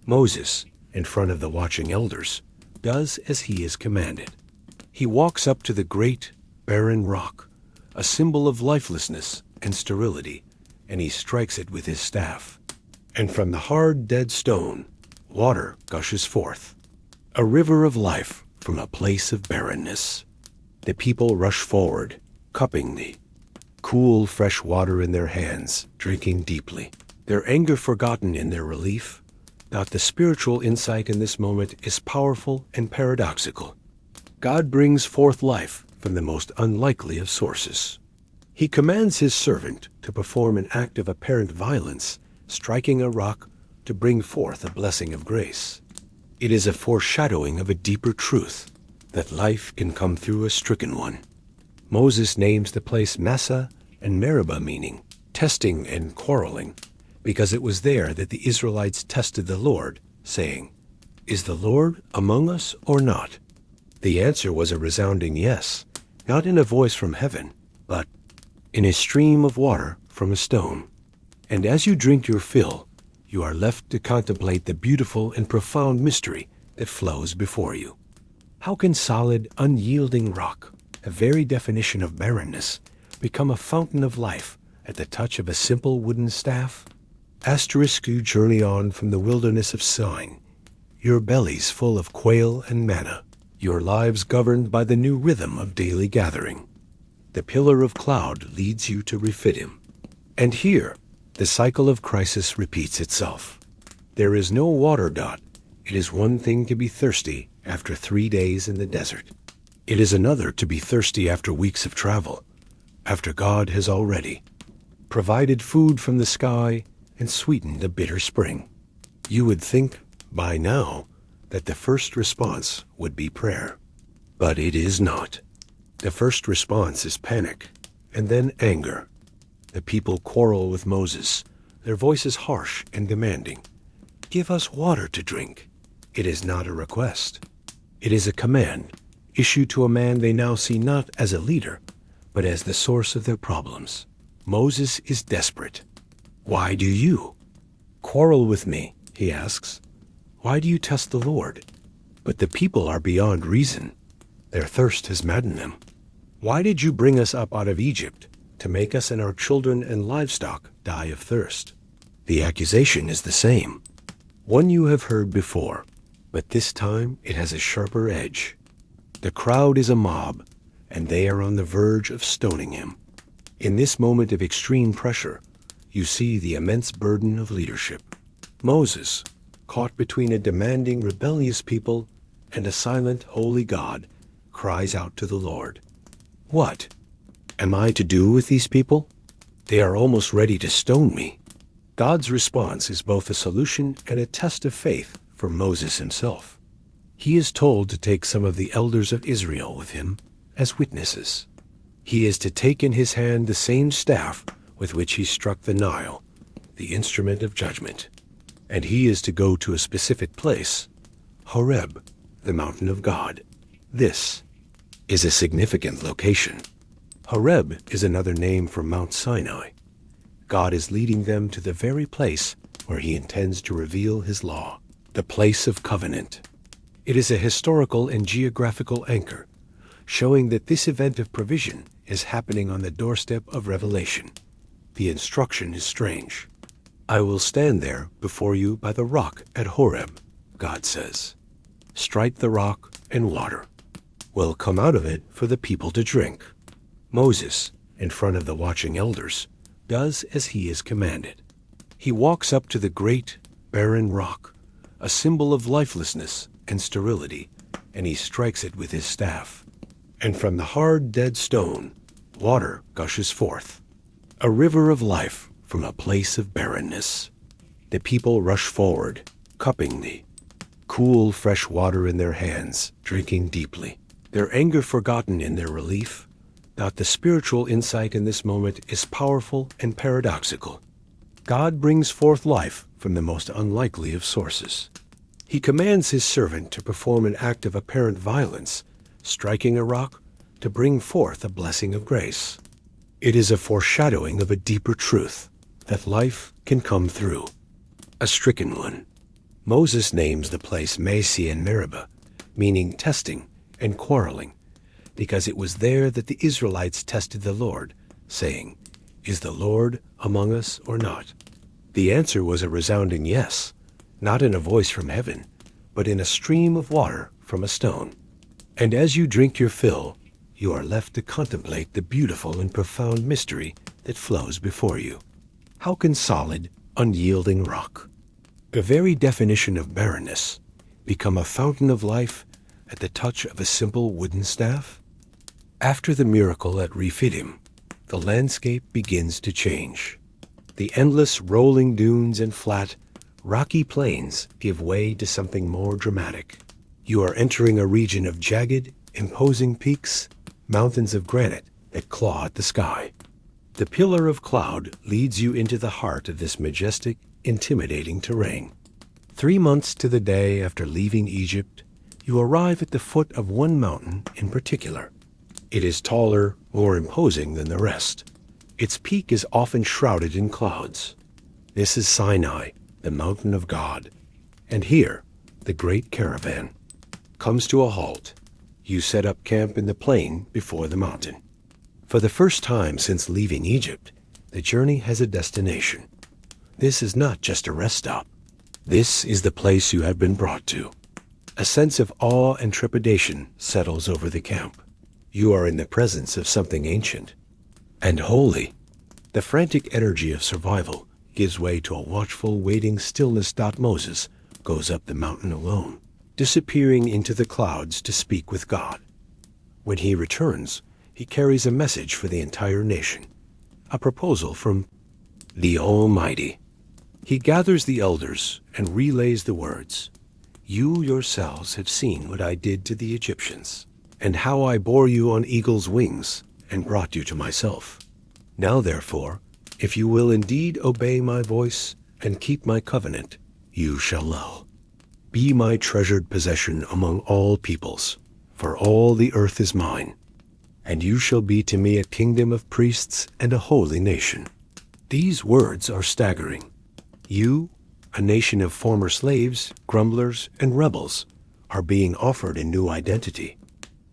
Moses, in front of the watching elders, does as he is commanded. He walks up to the great, barren rock, a symbol of lifelessness and sterility, and he strikes it with his staff. And from the hard, dead stone, water gushes forth, a river of life from a place of barrenness. The people rush forward, cupping the cool, fresh water in their hands, drinking deeply, their anger forgotten in their relief. That the spiritual insight in this moment is powerful and paradoxical. God brings forth life from the most unlikely of sources. He commands his servant to perform an act of apparent violence, striking a rock to bring forth a blessing of grace. It is a foreshadowing of a deeper truth, that life can come through a stricken one. Moses names the place Massa and Meribah, meaning testing and quarreling, because it was there that the Israelites tested the Lord, saying, "Is the Lord among us or not?" The answer was a resounding yes, not in a voice from heaven, but in a stream of water from a stone. And as you drink your fill, you are left to contemplate the beautiful and profound mystery that flows before you. How can solid, unyielding rock, a very definition of barrenness, become a fountain of life at the touch of a simple wooden staff? You journey on from the wilderness of Sin, your bellies full of quail and manna, your lives governed by the new rhythm of daily gathering. The pillar of cloud leads you to refit him. And here, the cycle of crisis repeats itself. There is no water. It is one thing to be thirsty after 3 days in the desert. It is another to be thirsty after weeks of travel, after God has already provided food from the sky and sweetened a bitter spring. You would think by now that the first response would be prayer, but it is not. The first response is panic, and then anger. The people quarrel with Moses, their voices harsh and demanding. Give us water to drink. It is not a request. It is a command issued to a man they now see not as a leader, but as the source of their problems. Moses is desperate. Why do you quarrel with me? He asks. Why do you test the Lord? But the people are beyond reason. Their thirst has maddened them. Why did you bring us up out of Egypt to make us and our children and livestock die of thirst? The accusation is the same, one you have heard before, but this time it has a sharper edge. The crowd is a mob, and they are on the verge of stoning him. In this moment of extreme pressure, you see the immense burden of leadership. Moses, caught between a demanding, rebellious people and a silent, holy God, cries out to the Lord, "What am I to do with these people? They are almost ready to stone me." God's response is both a solution and a test of faith for Moses himself. He is told to take some of the elders of Israel with him as witnesses. He is to take in his hand the same staff with which he struck the Nile, the instrument of judgment. And he is to go to a specific place, Horeb, the mountain of God. This is a significant location. Horeb is another name for Mount Sinai. God is leading them to the very place where he intends to reveal his law, the place of covenant. It is a historical and geographical anchor, showing that this event of provision is happening on the doorstep of revelation. The instruction is strange. "I will stand there before you by the rock at Horeb," God says. "Strike the rock, and water will come out of it for the people to drink." Moses, in front of the watching elders, does as he is commanded. He walks up to the great, barren rock, a symbol of lifelessness and sterility, and he strikes it with his staff. And from the hard, dead stone, water gushes forth, a river of life from a place of barrenness. The people rush forward, cupping the cool, fresh water in their hands, drinking deeply, their anger forgotten in their relief. That the spiritual insight in this moment is powerful and paradoxical. God brings forth life from the most unlikely of sources. He commands his servant to perform an act of apparent violence, striking a rock to bring forth a blessing of grace. It is a foreshadowing of a deeper truth, that life can come through a stricken one. Moses names the place Mesi and Meribah, meaning testing and quarreling, because it was there that the Israelites tested the Lord, saying, "Is the Lord among us or not?" The answer was a resounding yes, not in a voice from heaven, but in a stream of water from a stone. And as you drink your fill, you are left to contemplate the beautiful and profound mystery that flows before you. How can solid, unyielding rock, the very definition of barrenness, become a fountain of life at the touch of a simple wooden staff? After the miracle at Rephidim, the landscape begins to change. The endless rolling dunes and flat, rocky plains give way to something more dramatic. You are entering a region of jagged, imposing peaks, mountains of granite that claw at the sky. The pillar of cloud leads you into the heart of this majestic, intimidating terrain. 3 months to the day after leaving Egypt, you arrive at the foot of one mountain in particular. It is taller, more imposing than the rest. Its peak is often shrouded in clouds. This is Sinai, the mountain of God. And here, the great caravan comes to a halt. You set up camp in the plain before the mountain. For the first time since leaving Egypt, the journey has a destination. This is not just a rest stop. This is the place you have been brought to. A sense of awe and trepidation settles over the camp. You are in the presence of something ancient and holy. The frantic energy of survival gives way to a watchful, waiting stillness. Moses goes up the mountain alone, disappearing into the clouds to speak with God. When he returns, he carries a message for the entire nation, a proposal from the Almighty. He gathers the elders and relays the words, "You yourselves have seen what I did to the Egyptians, and how I bore you on eagle's wings and brought you to myself. Now therefore, if you will indeed obey my voice and keep my covenant, you shall know. Be my treasured possession among all peoples, for all the earth is mine, and you shall be to me a kingdom of priests and a holy nation." These words are staggering. You, a nation of former slaves, grumblers, and rebels, are being offered a new identity.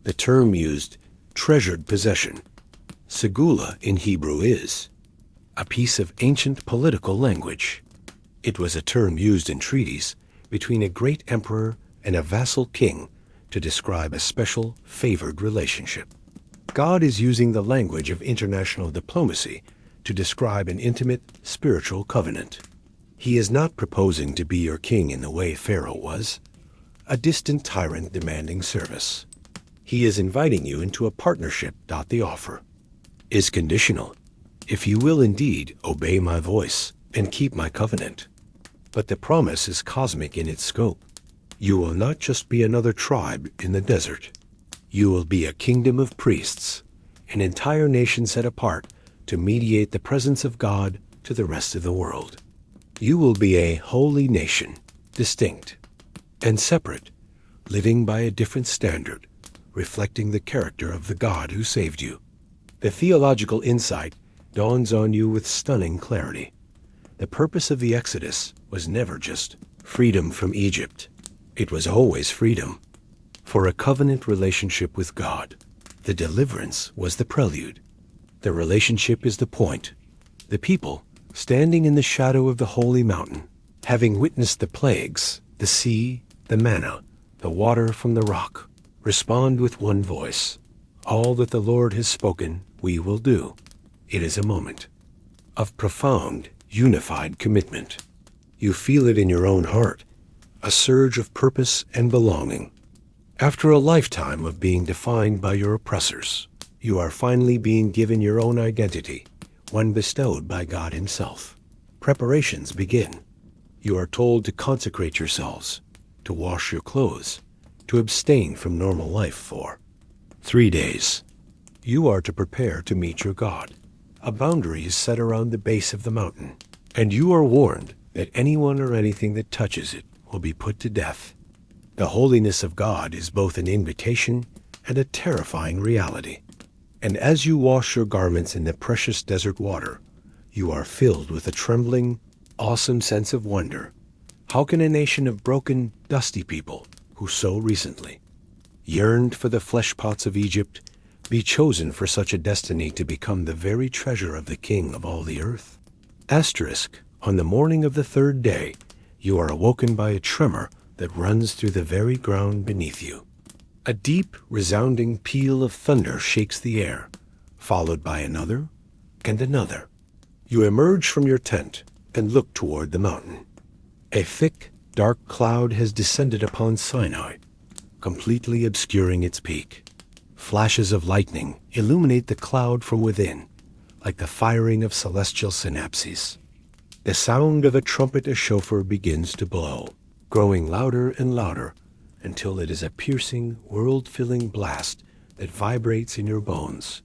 The term used, treasured possession, segula in Hebrew, is a piece of ancient political language. It was a term used in treaties between a great emperor and a vassal king to describe a special, favored relationship. God is using the language of international diplomacy to describe an intimate spiritual covenant. He is not proposing to be your king in the way Pharaoh was, a distant tyrant demanding service. He is inviting you into a partnership. The offer is conditional, if you will indeed obey my voice and keep my covenant. But the promise is cosmic in its scope. You will not just be another tribe in the desert. You will be a kingdom of priests, an entire nation set apart to mediate the presence of God to the rest of the world. You will be a holy nation, distinct and separate, living by a different standard, reflecting the character of the God who saved you. The theological insight dawns on you with stunning clarity. The purpose of the Exodus was never just freedom from Egypt. It was always freedom for a covenant relationship with God. The deliverance was the prelude. The relationship is the point. The people, standing in the shadow of the holy mountain, having witnessed the plagues, the sea, the manna, the water from the rock, respond with one voice. All that the Lord has spoken, we will do. It is a moment of profound, unified commitment. You feel it in your own heart, a surge of purpose and belonging. After a lifetime of being defined by your oppressors, you are finally being given your own identity, one bestowed by God Himself. Preparations begin. You are told to consecrate yourselves, to wash your clothes, to abstain from normal life for 3 days. You are to prepare to meet your God. A boundary is set around the base of the mountain, and you are warned that anyone or anything that touches it will be put to death. The holiness of God is both an invitation and a terrifying reality. And as you wash your garments in the precious desert water, you are filled with a trembling, awesome sense of wonder. How can a nation of broken, dusty people, who so recently yearned for the flesh pots of Egypt, be chosen for such a destiny to become the very treasure of the King of all the earth? Asterisk, on the morning of the 3rd day, you are awoken by a tremor that runs through the very ground beneath you. A deep, resounding peal of thunder shakes the air, followed by another and another. You emerge from your tent and look toward the mountain. A thick, dark cloud has descended upon Sinai, completely obscuring its peak. Flashes of lightning illuminate the cloud from within, like the firing of celestial synapses. The sound of a trumpet or shofar begins to blow, growing louder and louder until it is a piercing, world-filling blast that vibrates in your bones.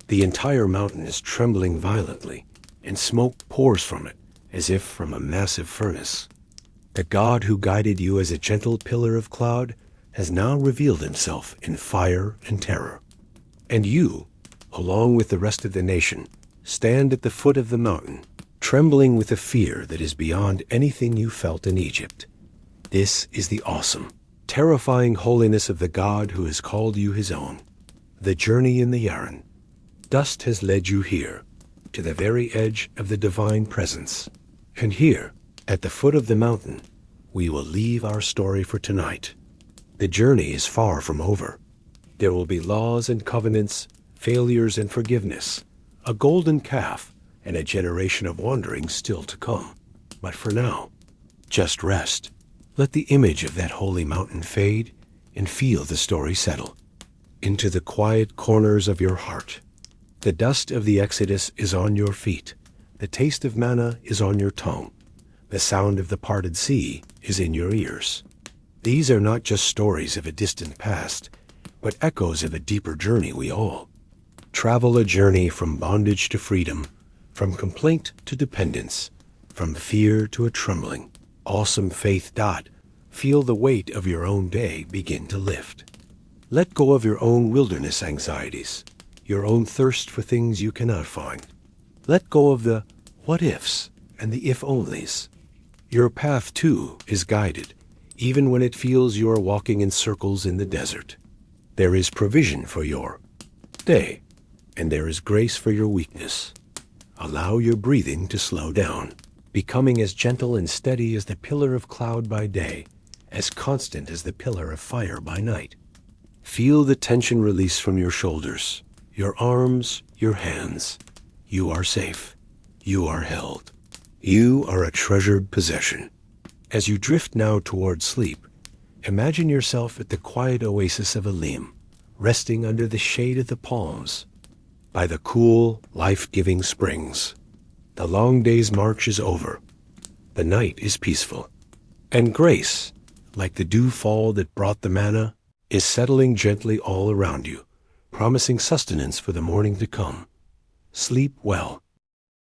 The entire mountain is trembling violently, and smoke pours from it as if from a massive furnace. The God who guided you as a gentle pillar of cloud has now revealed Himself in fire and terror. And you, along with the rest of the nation, stand at the foot of the mountain, trembling with a fear that is beyond anything you felt in Egypt. This is the awesome, terrifying holiness of the God who has called you His own. The journey in the Yarn. Dust has led you here, to the very edge of the divine presence. And here, at the foot of the mountain, we will leave our story for tonight. The journey is far from over. There will be laws and covenants, failures and forgiveness, a golden calf, and a generation of wandering still to come. But for now, just rest. Let the image of that holy mountain fade and feel the story settle into the quiet corners of your heart. The dust of the Exodus is on your feet. The taste of manna is on your tongue. The sound of the parted sea is in your ears. These are not just stories of a distant past, but echoes of a deeper journey we all travel, a journey from bondage to freedom, from complaint to dependence, from fear to a trembling, awesome faith. Feel the weight of your own day begin to lift. Let go of your own wilderness anxieties, your own thirst for things you cannot find. Let go of the what-ifs and the if-onlys. Your path, too, is guided, even when it feels you are walking in circles in the desert. There is provision for your day, and there is grace for your weakness. Allow your breathing to slow down, becoming as gentle and steady as the pillar of cloud by day, as constant as the pillar of fire by night. Feel the tension release from your shoulders. Your arms, your hands. You are safe. You are held. You are a treasured possession. As you drift now toward sleep, imagine yourself at the quiet oasis of Elim, resting under the shade of the palms, by the cool, life-giving springs. The long day's march is over. The night is peaceful. And grace, like the dew-fall that brought the manna, is settling gently all around you, promising sustenance for the morning to come. Sleep well,